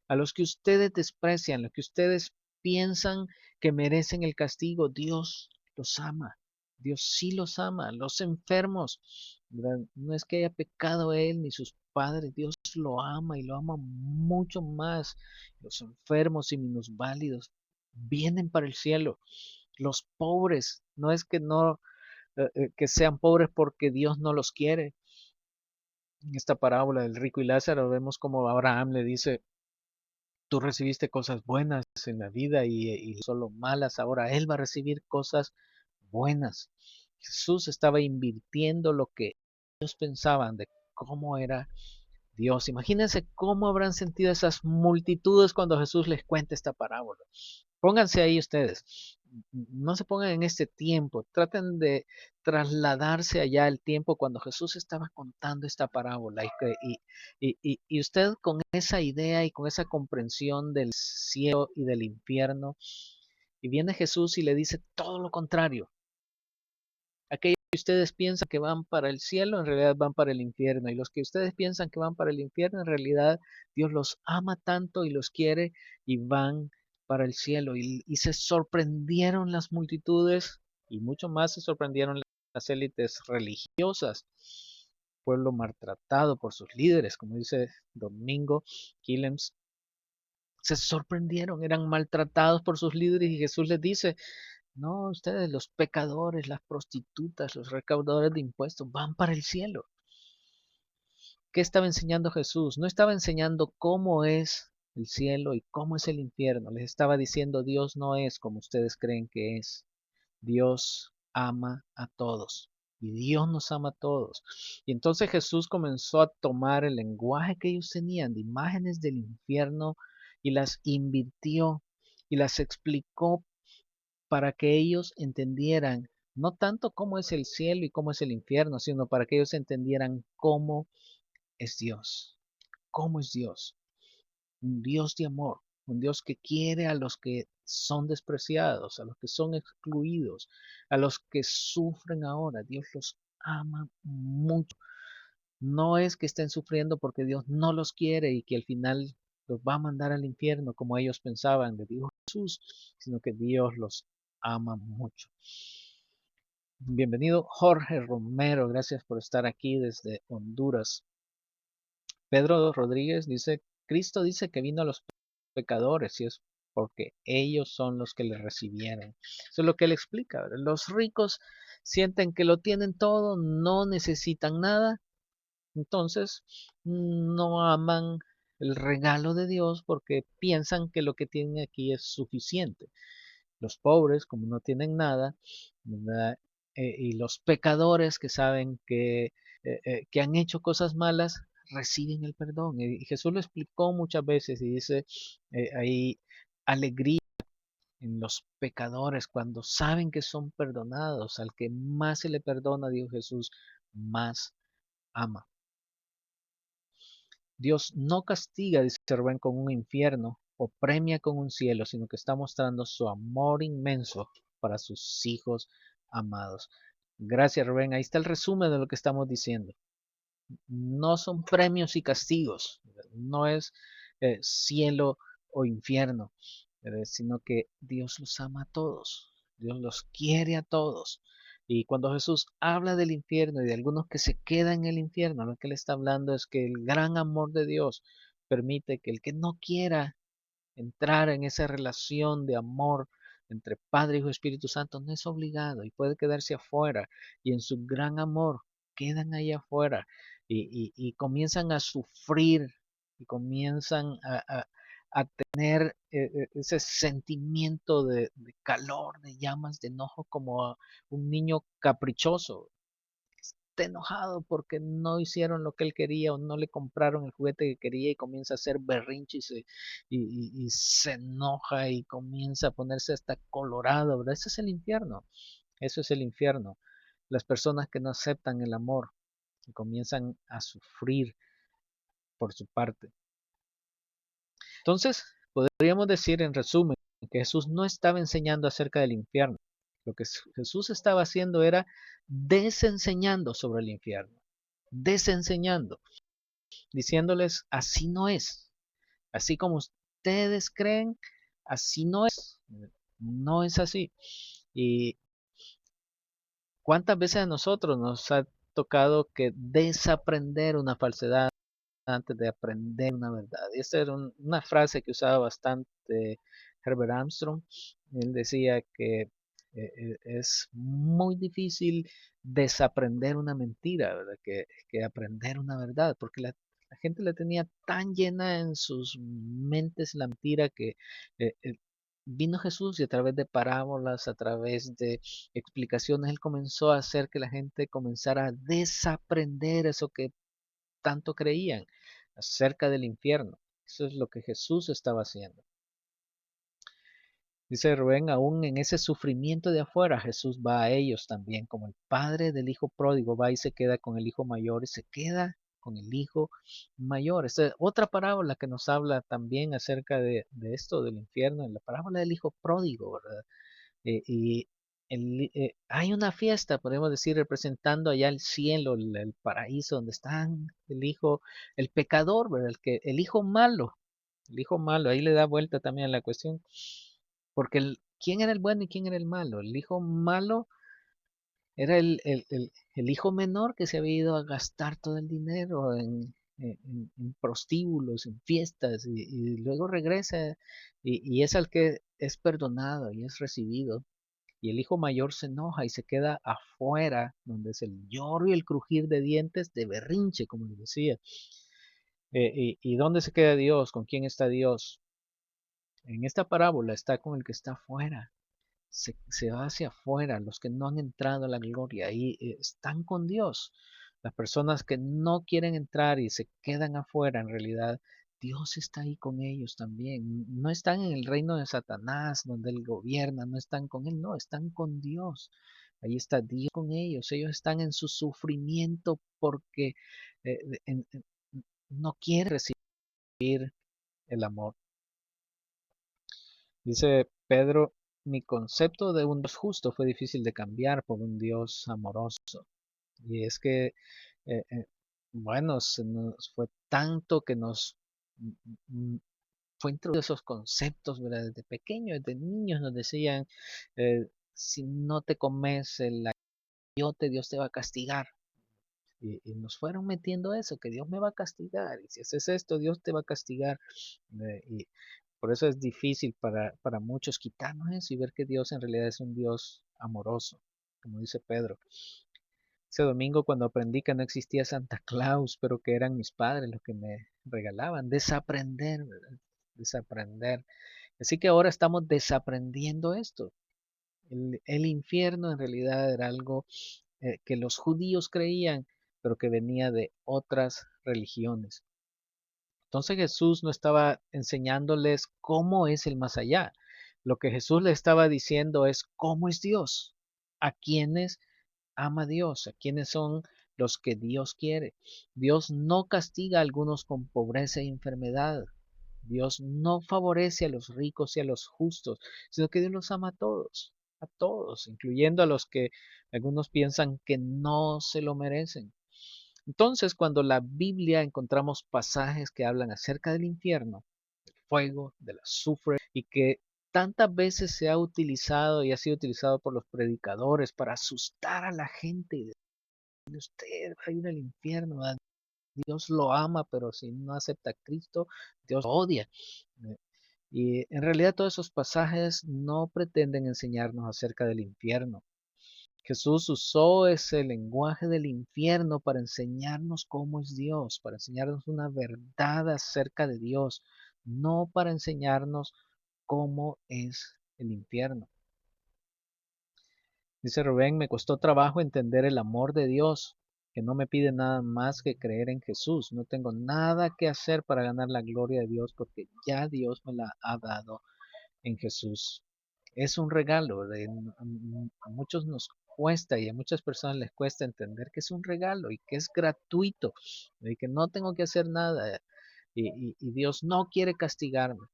A los que ustedes desprecian, los que ustedes piensan que merecen el castigo, Dios los ama. Dios sí los ama. Los enfermos, ¿verdad? No es que haya pecado él ni sus padres, Dios lo ama y lo ama mucho más. Los enfermos y minusválidos vienen para el cielo. Los pobres, no es que no que sean pobres porque Dios no los quiere. En esta parábola del rico y Lázaro vemos como Abraham le dice, tú recibiste cosas buenas en la vida y solo malas, ahora él va a recibir cosas buenas. Jesús estaba invirtiendo lo que ellos pensaban de cómo era Dios. Imagínense cómo habrán sentido esas multitudes cuando Jesús les cuenta esta parábola. Pónganse ahí ustedes. No se pongan en este tiempo. Traten de trasladarse allá el tiempo cuando Jesús estaba contando esta parábola y usted con esa idea y con esa comprensión del cielo y del infierno, y viene Jesús y le dice todo lo contrario. Aquellos que ustedes piensan que van para el cielo, en realidad van para el infierno. Y los que ustedes piensan que van para el infierno, en realidad Dios los ama tanto y los quiere y van para el cielo. Y se sorprendieron las multitudes y mucho más se sorprendieron las élites religiosas. Pueblo maltratado por sus líderes, como dice Domingo Quilems, se sorprendieron, eran maltratados por sus líderes y Jesús les dice, no, ustedes los pecadores, las prostitutas, los recaudadores de impuestos van para el cielo. ¿Qué estaba enseñando Jesús? No estaba enseñando cómo es el cielo y cómo es el infierno. Les estaba diciendo Dios no es como ustedes creen que es. Dios ama a todos y Dios nos ama a todos. Y entonces Jesús comenzó a tomar el lenguaje que ellos tenían de imágenes del infierno y las invirtió y las explicó para que ellos entendieran no tanto cómo es el cielo y cómo es el infierno, sino para que ellos entendieran cómo es Dios, cómo es Dios, un Dios de amor, un Dios que quiere a los que son despreciados, a los que son excluidos, a los que sufren ahora. Dios los ama mucho. No es que estén sufriendo porque Dios no los quiere y que al final los va a mandar al infierno como ellos pensaban, le dijo Jesús, sino que Dios los ama mucho. Bienvenido Jorge Romero, gracias por estar aquí desde Honduras. Pedro Rodríguez dice, Cristo dice que vino a los pecadores y es porque ellos son los que le recibieron. Eso es lo que él explica. Los ricos sienten que lo tienen todo, no necesitan nada, entonces no aman el regalo de Dios porque piensan que lo que tienen aquí es suficiente. Los pobres, como no tienen nada, ¿verdad? Y los pecadores que saben que han hecho cosas malas, reciben el perdón. Y Jesús lo explicó muchas veces y dice, hay alegría en los pecadores cuando saben que son perdonados. Al que más se le perdona, dijo Jesús, más ama. Dios no castiga, dice Rubén, con un infierno o premia con un cielo, sino que está mostrando su amor inmenso para sus hijos amados. Gracias, Rubén. Ahí está el resumen de lo que estamos diciendo. No son premios y castigos, no es cielo o infierno, sino que Dios los ama a todos, Dios los quiere a todos. Y cuando Jesús habla del infierno y de algunos que se quedan en el infierno, lo que él está hablando es que el gran amor de Dios permite que el que no quiera entrar en esa relación de amor entre Padre, Hijo y Espíritu Santo no es obligado y puede quedarse afuera y en su gran amor quedan ahí afuera y comienzan a sufrir y comienzan a tener ese sentimiento de calor, de llamas, de enojo como un niño caprichoso está enojado porque no hicieron lo que él quería o no le compraron el juguete que quería y comienza a hacer berrinche y se enoja y comienza a ponerse hasta colorado, ¿verdad? Ese es el infierno. Eso es el infierno. Las personas que no aceptan el amor y comienzan a sufrir por su parte. Entonces, podríamos decir en resumen que Jesús no estaba enseñando acerca del infierno. Lo que Jesús estaba haciendo era desenseñando sobre el infierno, desenseñando, diciéndoles, así no es, así como ustedes creen, así no es, no es así. Y cuántas veces a nosotros nos ha tocado que desaprender una falsedad antes de aprender una verdad. Y esta era una frase que usaba bastante Herbert Armstrong. Él decía que es muy difícil desaprender una mentira, ¿verdad? Que aprender una verdad, porque la gente la tenía tan llena en sus mentes la mentira que vino Jesús y a través de parábolas, a través de explicaciones, él comenzó a hacer que la gente comenzara a desaprender eso que tanto creían acerca del infierno. Eso es lo que Jesús estaba haciendo. Dice Rubén, aún en ese sufrimiento de afuera, Jesús va a ellos también, como el padre del hijo pródigo va y se queda con el hijo mayor y se queda con el hijo mayor. Esta es otra parábola que nos habla también acerca de esto del infierno, la parábola del hijo pródigo, ¿verdad? Y hay una fiesta, podemos decir, representando allá el cielo, el paraíso, donde están el hijo, el pecador, ¿verdad? El hijo malo, ahí le da vuelta también a la cuestión, porque ¿quién era el bueno y quién era el malo? El hijo malo era el hijo menor que se había ido a gastar todo el dinero en prostíbulos, en fiestas, y luego regresa y es al que es perdonado y es recibido. Y el hijo mayor se enoja y se queda afuera, donde es el lloro y el crujir de dientes de berrinche, como les decía. ¿Y dónde se queda Dios? ¿Con quién está Dios? En esta parábola está con el que está afuera. Se va hacia afuera, los que no han entrado a la gloria y están con Dios. Las personas que no quieren entrar y se quedan afuera, en realidad Dios está ahí con ellos también. No están en el reino de Satanás, donde él gobierna, no están con él, no, están con Dios. Ahí está Dios con ellos. Ellos están en su sufrimiento porque eh, no quieren recibir el amor. Dice Pedro, mi concepto de un Dios justo fue difícil de cambiar por un Dios amoroso. Y es que, bueno, se nos fue tanto que nos fue introducido esos conceptos, ¿verdad? Desde pequeños, desde niños nos decían, si no te comes el ayote, Dios te va a castigar. Y nos fueron metiendo eso, que Dios me va a castigar, y si haces esto, Dios te va a castigar. Y por eso es difícil para muchos quitarnos eso y ver que Dios en realidad es un Dios amoroso, como dice Pedro. Ese domingo cuando aprendí que no existía Santa Claus, pero que eran mis padres los que me regalaban, desaprender, ¿verdad? Desaprender. Así que ahora estamos desaprendiendo esto. El infierno en realidad era algo que los judíos creían, pero que venía de otras religiones. Entonces Jesús no estaba enseñándoles cómo es el más allá. Lo que Jesús le estaba diciendo es cómo es Dios, a quienes ama Dios, a quienes son los que Dios quiere. Dios no castiga a algunos con pobreza e enfermedad. Dios no favorece a los ricos y a los justos, sino que Dios los ama a todos, incluyendo a los que algunos piensan que no se lo merecen. Entonces, cuando la Biblia encontramos pasajes que hablan acerca del infierno, del fuego, del azufre, y que tantas veces se ha utilizado y ha sido utilizado por los predicadores para asustar a la gente y decirle, usted va a ir al infierno, ¿verdad? Dios lo ama, pero si no acepta a Cristo, Dios lo odia. Y en realidad todos esos pasajes no pretenden enseñarnos acerca del infierno. Jesús usó ese lenguaje del infierno para enseñarnos cómo es Dios, para enseñarnos una verdad acerca de Dios, no para enseñarnos cómo es el infierno. Dice Rubén, me costó trabajo entender el amor de Dios que no me pide nada más que creer en Jesús. No tengo nada que hacer para ganar la gloria de Dios porque ya Dios me la ha dado en Jesús. Es un regalo. A muchos nos cuesta y a muchas personas les cuesta entender que es un regalo y que es gratuito y que no tengo que hacer nada y Dios no quiere castigarme.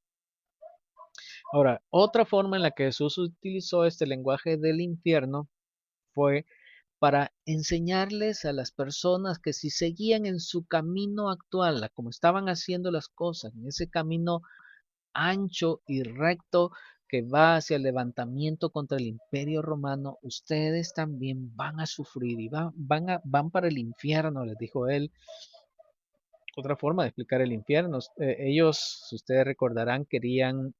Ahora, otra forma en la que Jesús utilizó este lenguaje del infierno fue para enseñarles a las personas que si seguían en su camino actual, como estaban haciendo las cosas, en ese camino ancho y recto que va hacia el levantamiento contra el imperio romano, ustedes también van a sufrir y van para el infierno, les dijo él. Otra forma de explicar el infierno, ellos, si ustedes recordarán, querían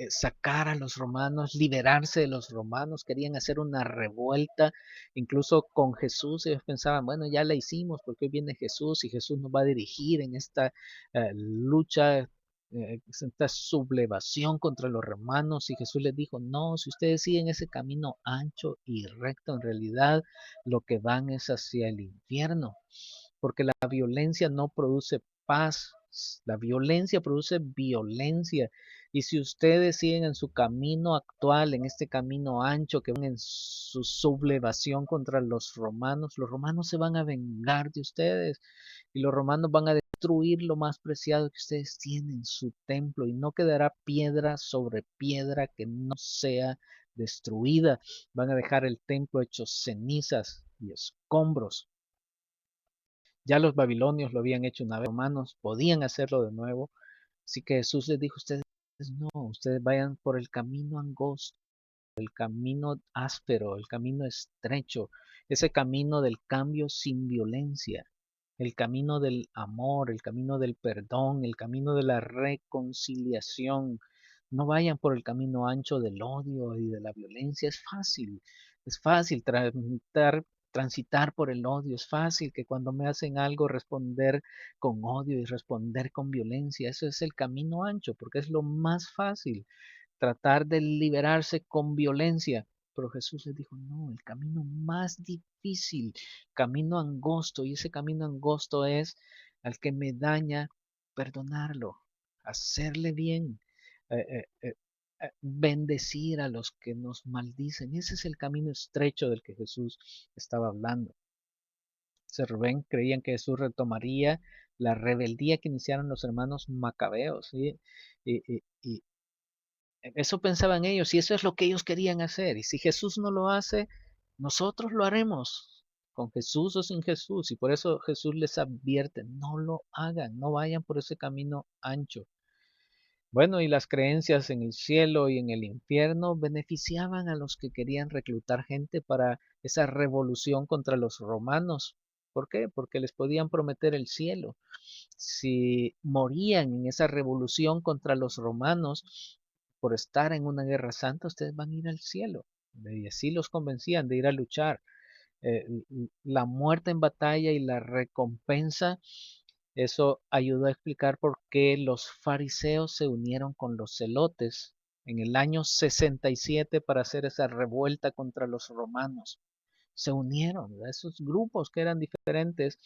sacar a los romanos, liberarse de los romanos, querían hacer una revuelta, incluso con Jesús ellos pensaban, bueno, ya la hicimos porque hoy viene Jesús y Jesús nos va a dirigir en esta lucha, esta sublevación contra los romanos y Jesús les dijo, no, si ustedes siguen ese camino ancho y recto, en realidad lo que van es hacia el infierno, porque la violencia no produce paz, la violencia produce violencia. Y si ustedes siguen en su camino actual, en este camino ancho que van en su sublevación contra los romanos se van a vengar de ustedes y los romanos van a destruir lo más preciado que ustedes tienen, su templo, y no quedará piedra sobre piedra que no sea destruida. Van a dejar el templo hecho cenizas y escombros. Ya los babilonios lo habían hecho una vez, los romanos podían hacerlo de nuevo. Así que Jesús les dijo, ustedes no, ustedes vayan por el camino angosto, el camino áspero, el camino estrecho, ese camino del cambio sin violencia, el camino del amor, el camino del perdón, el camino de la reconciliación. No vayan por el camino ancho del odio y de la violencia. Es fácil transitar por el odio. Es fácil que cuando me hacen algo responder con odio y responder con violencia. Eso es el camino ancho, porque es lo más fácil tratar de liberarse con violencia. Pero Jesús les dijo, no, el camino más difícil, camino angosto, y ese camino angosto es al que me daña, perdonarlo, hacerle bien, bendecir a los que nos maldicen. Ese es el camino estrecho del que Jesús estaba hablando. Se Rubén creían que Jesús retomaría la rebeldía que iniciaron los hermanos macabeos, ¿sí? Y eso pensaban ellos y eso es lo que ellos querían hacer. Y si Jesús no lo hace, nosotros lo haremos, con Jesús o sin Jesús. Y por eso Jesús les advierte, no lo hagan, no vayan por ese camino ancho. Bueno, y las creencias en el cielo y en el infierno beneficiaban a los que querían reclutar gente para esa revolución contra los romanos. ¿Por qué? Porque les podían prometer el cielo. Si morían en esa revolución contra los romanos por estar en una guerra santa, ustedes van a ir al cielo. Y así los convencían de ir a luchar. Eh, la muerte en batalla y la recompensa, eso ayudó a explicar por qué los fariseos se unieron con los celotes en el año 67 para hacer esa revuelta contra los romanos. Se unieron a esos grupos que eran diferentes,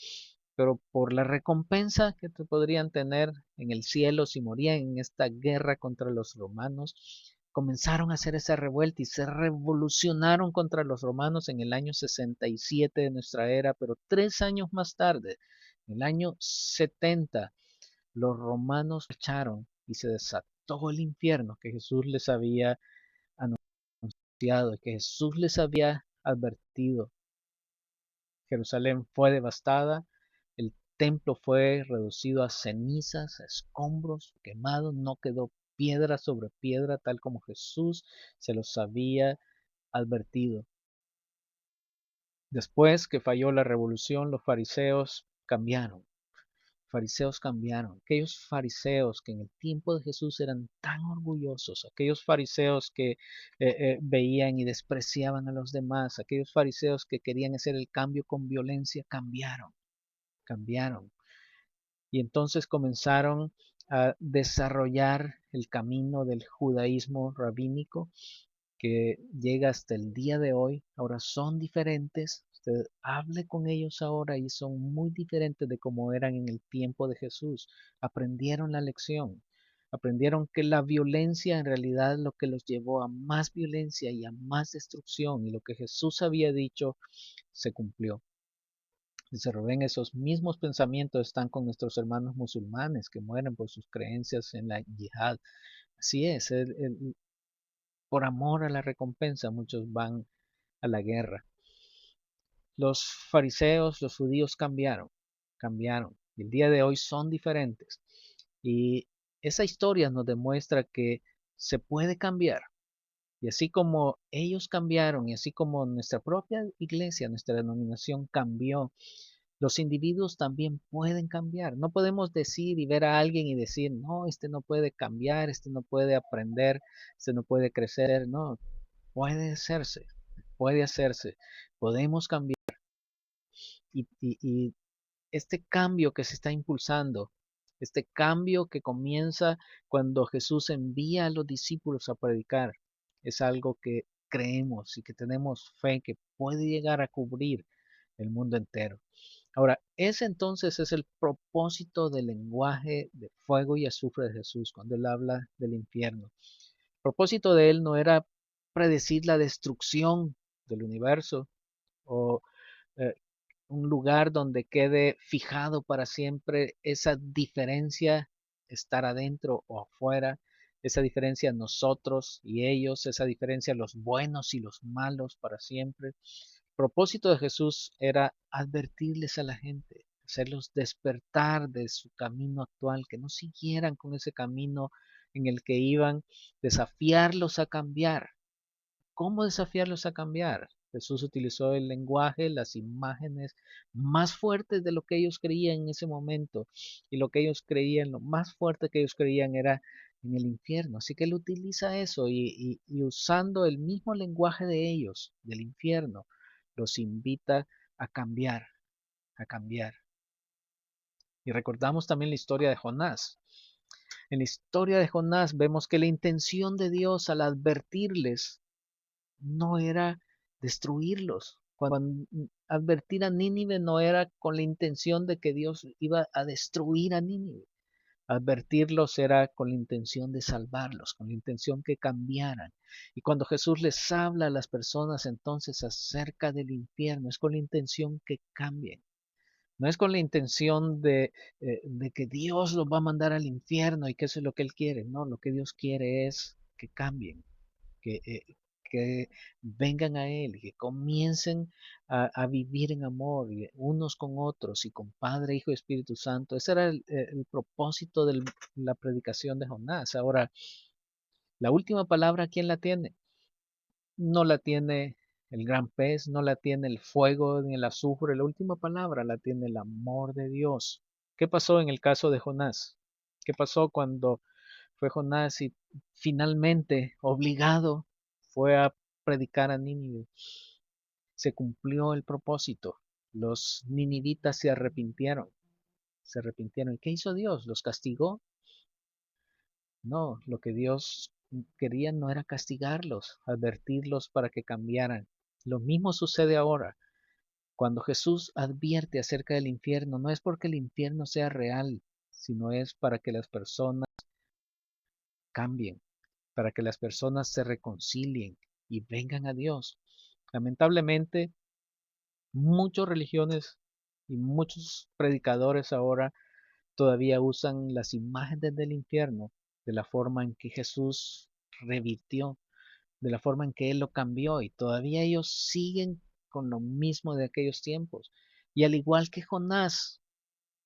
pero por la recompensa que podrían tener en el cielo si morían en esta guerra contra los romanos, comenzaron a hacer esa revuelta y se revolucionaron contra los romanos en el año 67 de nuestra era, pero 3 años más tarde, en el año 70, los romanos echaron y se desató el infierno que Jesús les había anunciado, que Jesús les había advertido. Jerusalén fue devastada, el templo fue reducido a cenizas, a escombros, quemado, no quedó piedra sobre piedra, tal como Jesús se los había advertido. Después que falló la revolución, los fariseos cambiaron. Fariseos cambiaron. Aquellos fariseos que en el tiempo de Jesús eran tan orgullosos, aquellos fariseos que veían y despreciaban a los demás, aquellos fariseos que querían hacer el cambio con violencia, cambiaron. Y entonces comenzaron a desarrollar el camino del judaísmo rabínico que llega hasta el día de hoy. Ahora son diferentes, Usted hable con ellos ahora y son muy diferentes de como eran en el tiempo de Jesús. Aprendieron la lección. Aprendieron que la violencia en realidad lo que los llevó a más violencia y a más destrucción. Y lo que Jesús había dicho se cumplió. Dice Rubén, esos mismos pensamientos están con nuestros hermanos musulmanes que mueren por sus creencias en la yihad. Así es, por amor a la recompensa muchos van a la guerra. Los fariseos, los judíos cambiaron. Y el día de hoy son diferentes. Y esa historia nos demuestra que se puede cambiar. Y así como ellos cambiaron, y así como nuestra propia iglesia, nuestra denominación cambió, los individuos también pueden cambiar. No podemos decir y ver a alguien y decir, no, este no puede cambiar, este no puede aprender, este no puede crecer. No, puede hacerse, puede hacerse. Podemos cambiar. Y este cambio que se está impulsando, este cambio que comienza cuando Jesús envía a los discípulos a predicar, es algo que creemos y que tenemos fe que puede llegar a cubrir el mundo entero. Ahora, ese entonces es el propósito del lenguaje de fuego y azufre de Jesús cuando él habla del infierno. El propósito de él no era predecir la destrucción del universo o eh, un lugar donde quede fijado para siempre esa diferencia, estar adentro o afuera, esa diferencia nosotros y ellos, esa diferencia los buenos y los malos para siempre. El propósito de Jesús era advertirles a la gente, hacerlos despertar de su camino actual, que no siguieran con ese camino en el que iban, desafiarlos a cambiar. ¿Cómo desafiarlos a cambiar? Jesús utilizó el lenguaje, las imágenes más fuertes de lo que ellos creían en ese momento. Y lo que ellos creían, lo más fuerte que ellos creían era en el infierno. Así que él utiliza eso y usando el mismo lenguaje de ellos, del infierno, los invita a cambiar, a cambiar. Y recordamos también la historia de Jonás. En la historia de Jonás vemos que la intención de Dios al advertirles no era destruirlos. Cuando advertir a Nínive no era con la intención de que Dios iba a destruir a Nínive. Advertirlos era con la intención de salvarlos, con la intención que cambiaran. Y cuando Jesús les habla a las personas entonces acerca del infierno, es con la intención que cambien. No es con la intención de que Dios los va a mandar al infierno y que eso es lo que Él quiere. No, lo que Dios quiere es que cambien, que vengan a Él, que comiencen a vivir en amor unos con otros y con Padre, Hijo y Espíritu Santo. Ese era el propósito de la predicación de Jonás. Ahora, la última palabra, ¿quién la tiene? No la tiene el gran pez, no la tiene el fuego ni el azufre. La última palabra la tiene el amor de Dios. ¿Qué pasó en el caso de Jonás? ¿Qué pasó cuando fue Jonás y finalmente, obligado, fue a predicar a Nínive? Se cumplió el propósito. Los ninivitas se arrepintieron. Se arrepintieron. ¿Y qué hizo Dios? ¿Los castigó? No, lo que Dios quería no era castigarlos, advertirlos para que cambiaran. Lo mismo sucede ahora. Cuando Jesús advierte acerca del infierno, no es porque el infierno sea real, sino es para que las personas cambien, para que las personas se reconcilien y vengan a Dios. Lamentablemente, muchas religiones y muchos predicadores ahora todavía usan las imágenes del infierno de la forma en que Jesús revirtió, de la forma en que Él lo cambió y todavía ellos siguen con lo mismo de aquellos tiempos. Y al igual que Jonás,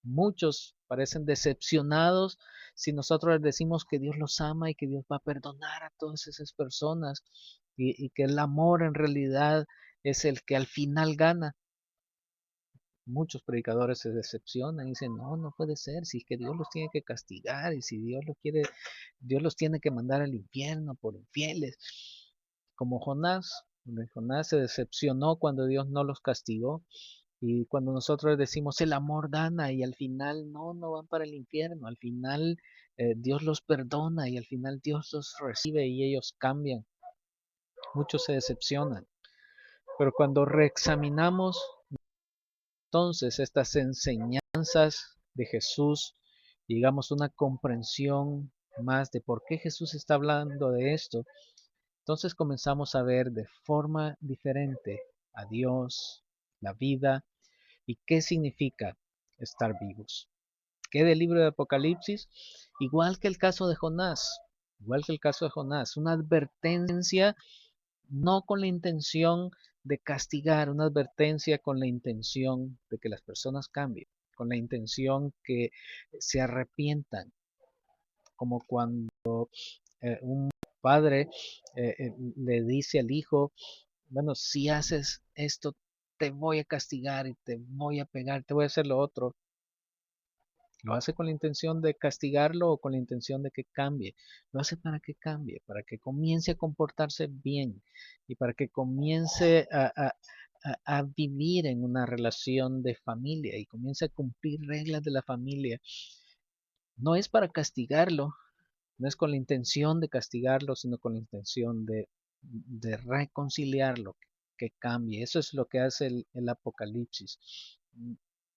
muchos parecen decepcionados si nosotros les decimos que Dios los ama y que Dios va a perdonar a todas esas personas y que el amor en realidad es el que al final gana. Muchos predicadores se decepcionan y dicen, no, no puede ser, si es que Dios los tiene que castigar y si Dios los quiere, Dios los tiene que mandar al infierno por infieles. Como Jonás, Jonás se decepcionó cuando Dios no los castigó y cuando nosotros decimos el amor gana y al final no van para el infierno, al final Dios los perdona y al final Dios los recibe y ellos cambian. Muchos se decepcionan. Pero cuando reexaminamos entonces estas enseñanzas de Jesús, digamos una comprensión más de por qué Jesús está hablando de esto, entonces comenzamos a ver de forma diferente a Dios, la vida y qué significa estar vivos. ¿Qué del libro de Apocalipsis? Igual que el caso de Jonás, igual que el caso de Jonás, una advertencia no con la intención de castigar, una advertencia con la intención de que las personas cambien, con la intención que se arrepientan, como cuando un padre le dice al hijo, bueno, si haces esto, te voy a castigar y te voy a pegar, te voy a hacer lo otro. Lo hace con la intención de castigarlo o con la intención de que cambie. Lo hace para que cambie, para que comience a comportarse bien y para que comience a vivir en una relación de familia y comience a cumplir reglas de la familia. No es para castigarlo, no es con la intención de castigarlo, sino con la intención de reconciliarlo, que cambie. Eso es lo que hace el Apocalipsis.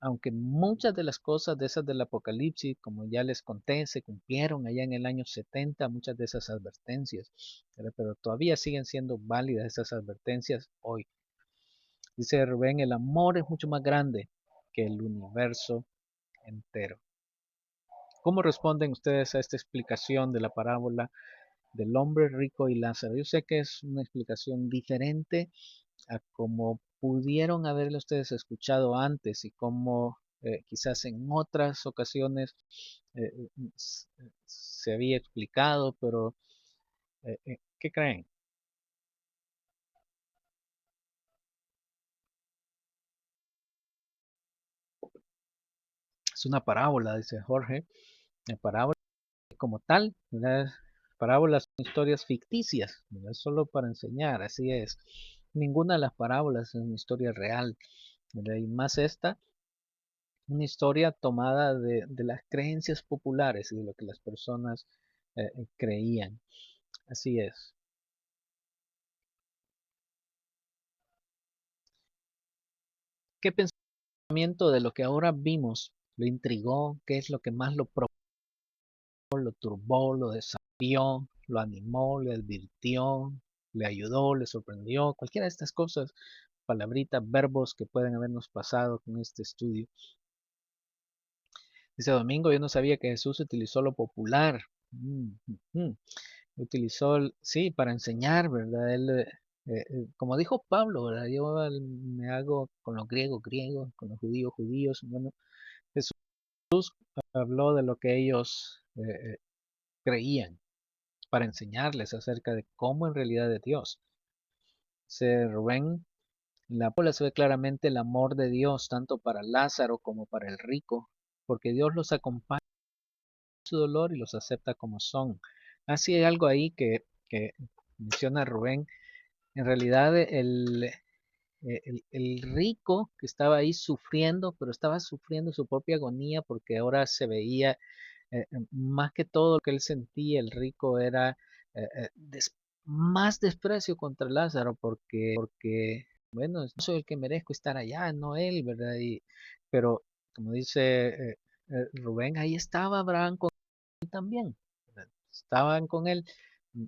Aunque muchas de las cosas de esas del Apocalipsis, como ya les conté, se cumplieron allá en el año 70, muchas de esas advertencias, pero todavía siguen siendo válidas esas advertencias hoy. Dice Rubén, el amor es mucho más grande que el universo entero. ¿Cómo responden ustedes a esta explicación de la parábola del hombre rico y Lázaro? Yo sé que es una explicación diferente a como pudieron haberlo ustedes escuchado antes y como quizás en otras ocasiones eh, se había explicado, pero ¿qué creen? Es una parábola, dice Jorge, una parábola como tal, ¿verdad? Parábolas son historias ficticias, ¿verdad? Solo para enseñar, así es. Ninguna de las parábolas es una historia real, ¿verdad? Y más esta, una historia tomada de las creencias populares y de lo que las personas creían. Así es. ¿Qué pensamiento de lo que ahora vimos lo intrigó? ¿Qué es lo que más lo preocupó, lo turbó, lo desafió, lo animó, le advirtió, le ayudó, le sorprendió? Cualquiera de estas cosas, palabritas, verbos que pueden habernos pasado con este estudio. Dice Domingo, yo no sabía que Jesús utilizó lo popular. Utilizó, sí, para enseñar, ¿verdad? Él, como dijo Pablo, ¿verdad? Yo me hago con los griegos, griegos, con los judíos, judíos. Bueno, Jesús habló de lo que ellos creían para enseñarles acerca de cómo en realidad es Dios. Se Rubén, en la parábola se ve claramente el amor de Dios, tanto para Lázaro como para el rico, porque Dios los acompaña en su dolor y los acepta como son. Así hay algo ahí que menciona Rubén. En realidad, el rico que estaba ahí sufriendo, pero estaba sufriendo su propia agonía porque ahora se veía más que todo lo que él sentía, el rico era eh, eh, des- más desprecio contra Lázaro porque, bueno, no soy el que merezco estar allá, no él, ¿verdad? Pero como dice Rubén, ahí estaba Abraham con él también, ¿verdad? Estaban con él, mm,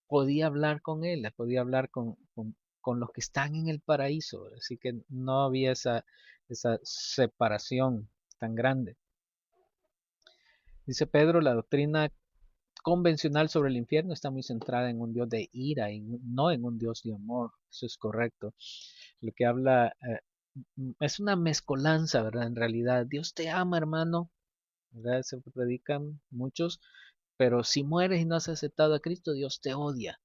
podía hablar con él, podía hablar con los que están en el paraíso, ¿verdad? Así que no había esa separación tan grande. Dice Pedro, la doctrina convencional sobre el infierno está muy centrada en un Dios de ira y no en un Dios de amor. Eso es correcto. Lo que habla es una mezcolanza, ¿verdad? En realidad, Dios te ama, hermano, ¿verdad? Se predican muchos, pero si mueres y no has aceptado a Cristo, Dios te odia.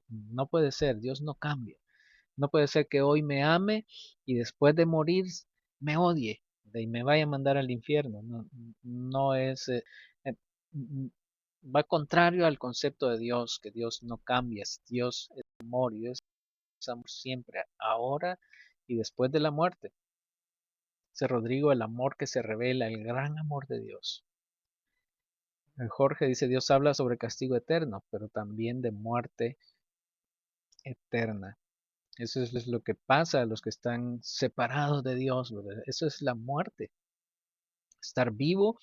No puede ser, Dios no cambia. No puede ser que hoy me ame y después de morir me odie y me vaya a mandar al infierno. No, no es, eh, va contrario al concepto de Dios, que Dios no cambia, Dios es amor y Dios es amor siempre, ahora y después de la muerte. Dice Rodrigo, el amor que se revela, el gran amor de Dios. Jorge dice, Dios habla sobre castigo eterno, pero también de muerte eterna. Eso es lo que pasa a los que están separados de Dios, ¿verdad? Eso es la muerte. Estar vivo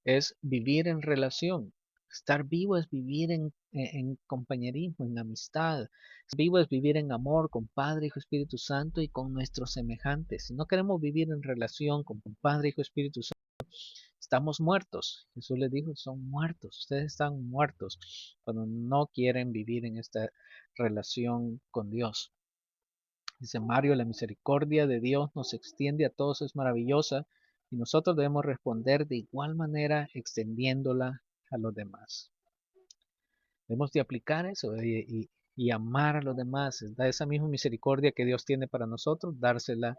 es vivir en relación. Estar vivo es vivir en compañerismo, en amistad. Estar vivo es vivir en amor con Padre, Hijo, Espíritu Santo y con nuestros semejantes. Si no queremos vivir en relación con Padre, Hijo, Espíritu Santo, estamos muertos. Jesús les dijo, son muertos. Ustedes están muertos cuando no quieren vivir en esta relación con Dios. Dice Mario, la misericordia de Dios nos extiende a todos, es maravillosa y nosotros debemos responder de igual manera extendiéndola a los demás. Debemos de aplicar eso y amar a los demás. Da esa misma misericordia que Dios tiene para nosotros, dársela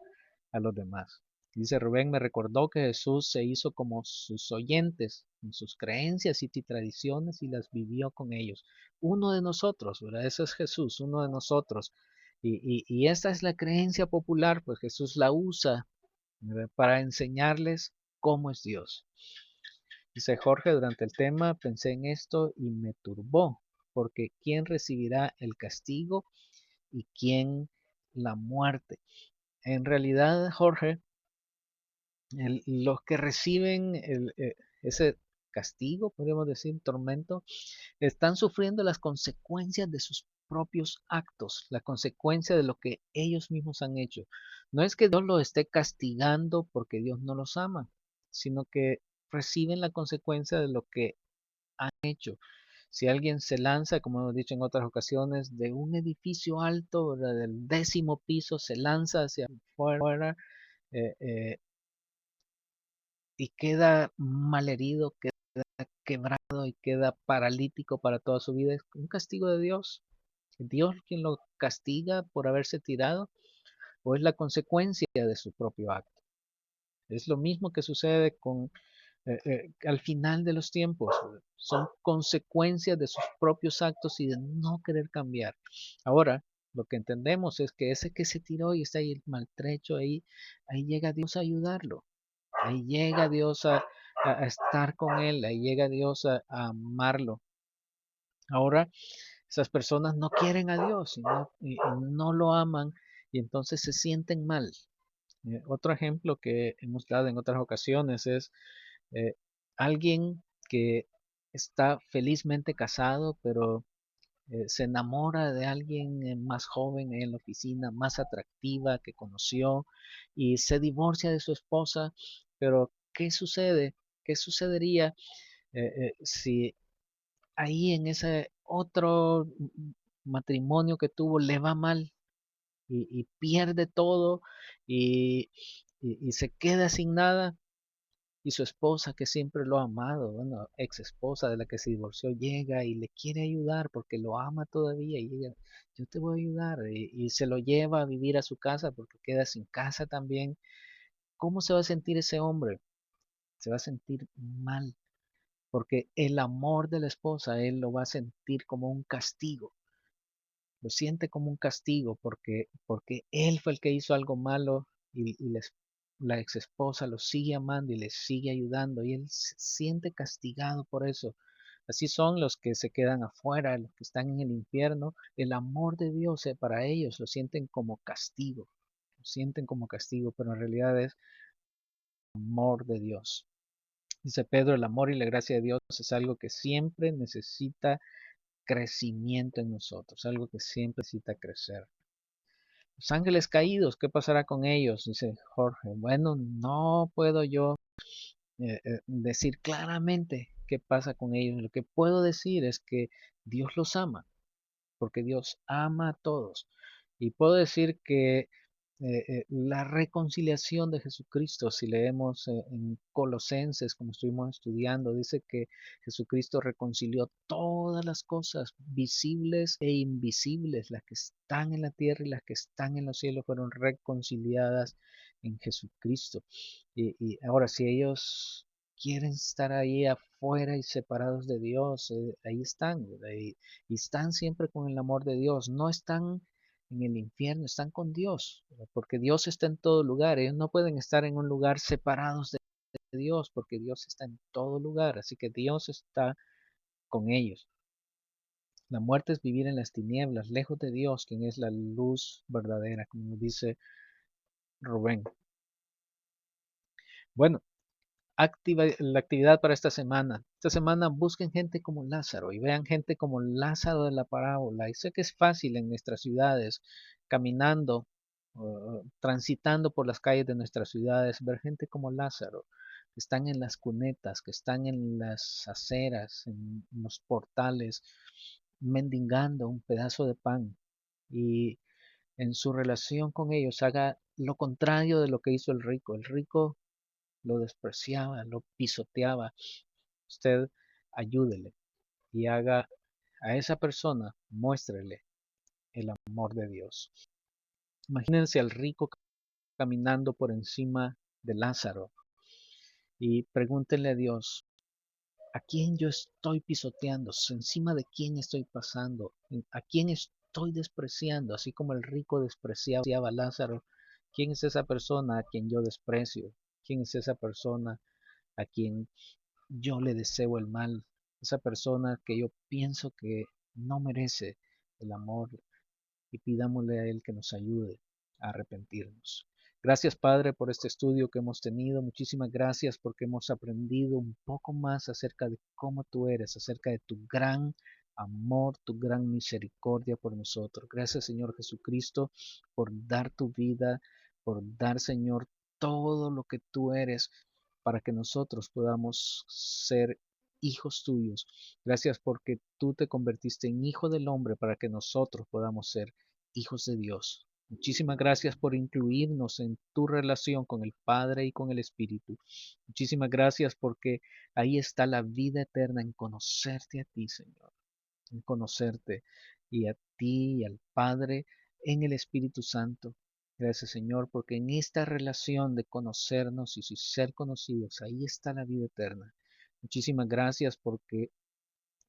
a los demás. Dice Rubén, me recordó que Jesús se hizo como sus oyentes en sus creencias y tradiciones y las vivió con ellos. Uno de nosotros, ¿verdad? Eso es Jesús, uno de nosotros. Y esta es la creencia popular, pues Jesús la usa, ¿verdad?, para enseñarles cómo es Dios. Dice Jorge, durante el tema pensé en esto y me turbó, porque ¿quién recibirá el castigo y quién la muerte? En realidad, Jorge, los que reciben ese castigo, podríamos decir, tormento, están sufriendo las consecuencias de sus propios actos, la consecuencia de lo que ellos mismos han hecho. No es que Dios los esté castigando porque Dios no los ama, sino que reciben la consecuencia de lo que han hecho. Si alguien se lanza, como hemos dicho en otras ocasiones, de un edificio alto, ¿verdad?, del 10º piso, se lanza hacia afuera, eh, eh, y queda malherido, queda quebrado y queda paralítico para toda su vida, es un castigo de Dios. ¿Es Dios quien lo castiga por haberse tirado o es la consecuencia de su propio acto? Es lo mismo que sucede con al final de los tiempos. Son consecuencias de sus propios actos y de no querer cambiar. Ahora, lo que entendemos es que ese que se tiró y está ahí maltrecho, ahí llega Dios a ayudarlo. Ahí llega Dios a estar con él, ahí llega Dios a amarlo. Ahora, esas personas no quieren a Dios y no lo aman y entonces se sienten mal. Otro ejemplo que hemos dado en otras ocasiones es eh, alguien que está felizmente casado, pero se enamora de alguien más joven en la oficina, más atractiva que conoció y se divorcia de su esposa, pero ¿qué sucede? ¿Qué sucedería si ahí en ese otro matrimonio que tuvo le va mal y pierde todo y, y se queda sin nada? Y su esposa, que siempre lo ha amado, bueno, ex esposa de la que se divorció, llega y le quiere ayudar porque lo ama todavía. Y ella, yo te voy a ayudar. Y se lo lleva a vivir a su casa porque queda sin casa también. ¿Cómo se va a sentir ese hombre? Se va a sentir mal porque el amor de la esposa él lo va a sentir como un castigo. Lo siente como un castigo porque él fue el que hizo algo malo y la ex esposa lo sigue amando y le sigue ayudando y él se siente castigado por eso. Así son los que se quedan afuera, los que están en el infierno. El amor de Dios para ellos lo sienten como castigo, lo sienten como castigo, pero en realidad es amor de Dios. Dice Pedro, el amor y la gracia de Dios es algo que siempre necesita crecimiento en nosotros, algo que siempre necesita crecer. Los ángeles caídos, ¿qué pasará con ellos? Dice Jorge. Bueno, no puedo yo decir claramente qué pasa con ellos. Lo que puedo decir es que Dios los ama, porque Dios ama a todos. Y puedo decir que la reconciliación de Jesucristo, si leemos en Colosenses, como estuvimos estudiando, dice que Jesucristo reconcilió todas las cosas, visibles e invisibles, las que están en la tierra y las que están en los cielos, fueron reconciliadas en Jesucristo. Y ahora, si ellos quieren estar ahí afuera y separados de Dios, ahí están, y están siempre con el amor de Dios, no están en el infierno, están con Dios, porque Dios está en todo lugar. Ellos no pueden estar en un lugar separados de Dios, porque Dios está en todo lugar, así que Dios está con ellos. La muerte es vivir en las tinieblas, lejos de Dios, quien es la luz verdadera, como dice Rubén. Bueno, la actividad para esta semana. Esta semana busquen gente como Lázaro y vean gente como Lázaro de la parábola. Y sé que es fácil en nuestras ciudades, caminando, transitando por las calles de nuestras ciudades, ver gente como Lázaro, que están en las cunetas, que están en las aceras, en los portales, mendigando un pedazo de pan. Y en su relación con ellos haga lo contrario de lo que hizo el rico. El rico lo despreciaba, lo pisoteaba. Usted ayúdele y haga a esa persona, muéstrele el amor de Dios. Imagínense al rico caminando por encima de Lázaro y pregúntenle a Dios, ¿a quién yo estoy pisoteando? ¿Encima de quién estoy pasando? ¿A quién estoy despreciando? Así como el rico despreciaba a Lázaro, ¿quién es esa persona a quien yo desprecio? ¿Quién es esa persona a quien yo le deseo el mal? Esa persona que yo pienso que no merece el amor, y pidámosle a Él que nos ayude a arrepentirnos. Gracias, Padre, por este estudio que hemos tenido. Muchísimas gracias porque hemos aprendido un poco más acerca de cómo tú eres, acerca de tu gran amor, tu gran misericordia por nosotros. Gracias, Señor Jesucristo, por dar tu vida, por dar, Señor, todo lo que tú eres para que nosotros podamos ser hijos tuyos. Gracias porque tú te convertiste en hijo del hombre para que nosotros podamos ser hijos de Dios. Muchísimas gracias por incluirnos en tu relación con el Padre y con el Espíritu. Muchísimas gracias porque ahí está la vida eterna en conocerte a ti, Señor, en conocerte y a ti y al Padre en el Espíritu Santo. Gracias, Señor, porque en esta relación de conocernos y ser conocidos, ahí está la vida eterna. Muchísimas gracias porque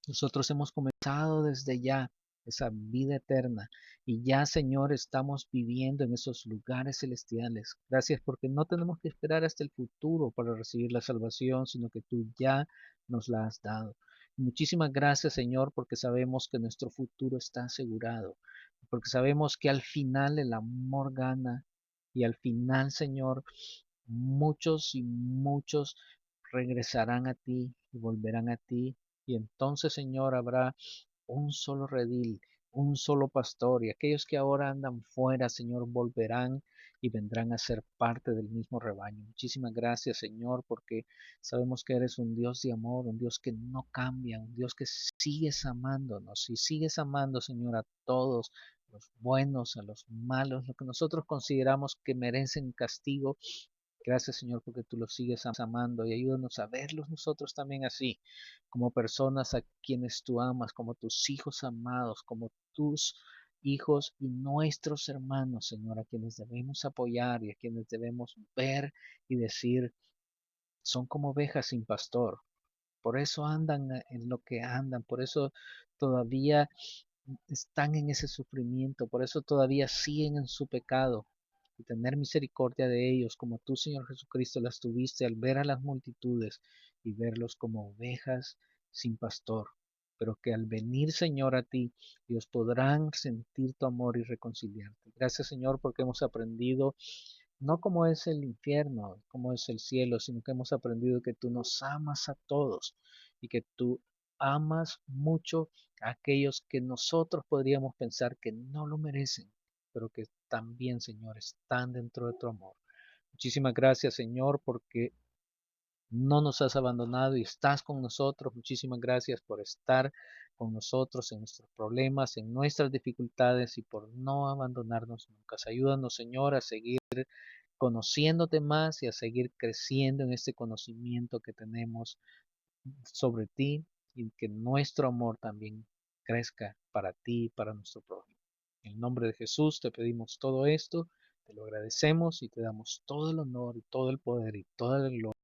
nosotros hemos comenzado desde ya esa vida eterna y ya, Señor, estamos viviendo en esos lugares celestiales. Gracias porque no tenemos que esperar hasta el futuro para recibir la salvación, sino que tú ya nos la has dado. Muchísimas gracias, Señor, porque sabemos que nuestro futuro está asegurado, porque sabemos que al final el amor gana y al final, Señor, muchos y muchos regresarán a ti y volverán a ti, y entonces, Señor, habrá un solo redil, un solo pastor, y aquellos que ahora andan fuera, Señor, volverán y vendrán a ser parte del mismo rebaño. Muchísimas gracias, Señor, porque sabemos que eres un Dios de amor, un Dios que no cambia, un Dios que sigues amándonos y sigues amando, Señor, a todos, a los buenos, a los malos, lo que nosotros consideramos que merecen castigo. Gracias, Señor, porque tú los sigues amando y ayúdanos a verlos nosotros también así, como personas a quienes tú amas, como tus hijos amados, como tus hijos y nuestros hermanos, Señor, a quienes debemos apoyar y a quienes debemos ver y decir, son como ovejas sin pastor. Por eso andan en lo que andan, por eso todavía están en ese sufrimiento, por eso todavía siguen en su pecado, y tener misericordia de ellos, como tú, Señor Jesucristo, las tuviste al ver a las multitudes y verlos como ovejas sin pastor, pero que al venir, Señor, a ti, ellos podrán sentir tu amor y reconciliarte. Gracias, Señor, porque hemos aprendido no como es el infierno, como es el cielo, sino que hemos aprendido que tú nos amas a todos y que tú amas mucho a aquellos que nosotros podríamos pensar que no lo merecen, pero que también, Señor, están dentro de tu amor. Muchísimas gracias, Señor, porque no nos has abandonado y estás con nosotros. Muchísimas gracias por estar con nosotros en nuestros problemas, en nuestras dificultades y por no abandonarnos nunca. Ayúdanos, Señor, a seguir conociéndote más y a seguir creciendo en este conocimiento que tenemos sobre ti y que nuestro amor también crezca para ti y para nuestro prójimo. En el nombre de Jesús te pedimos todo esto, te lo agradecemos y te damos todo el honor y todo el poder y toda la gloria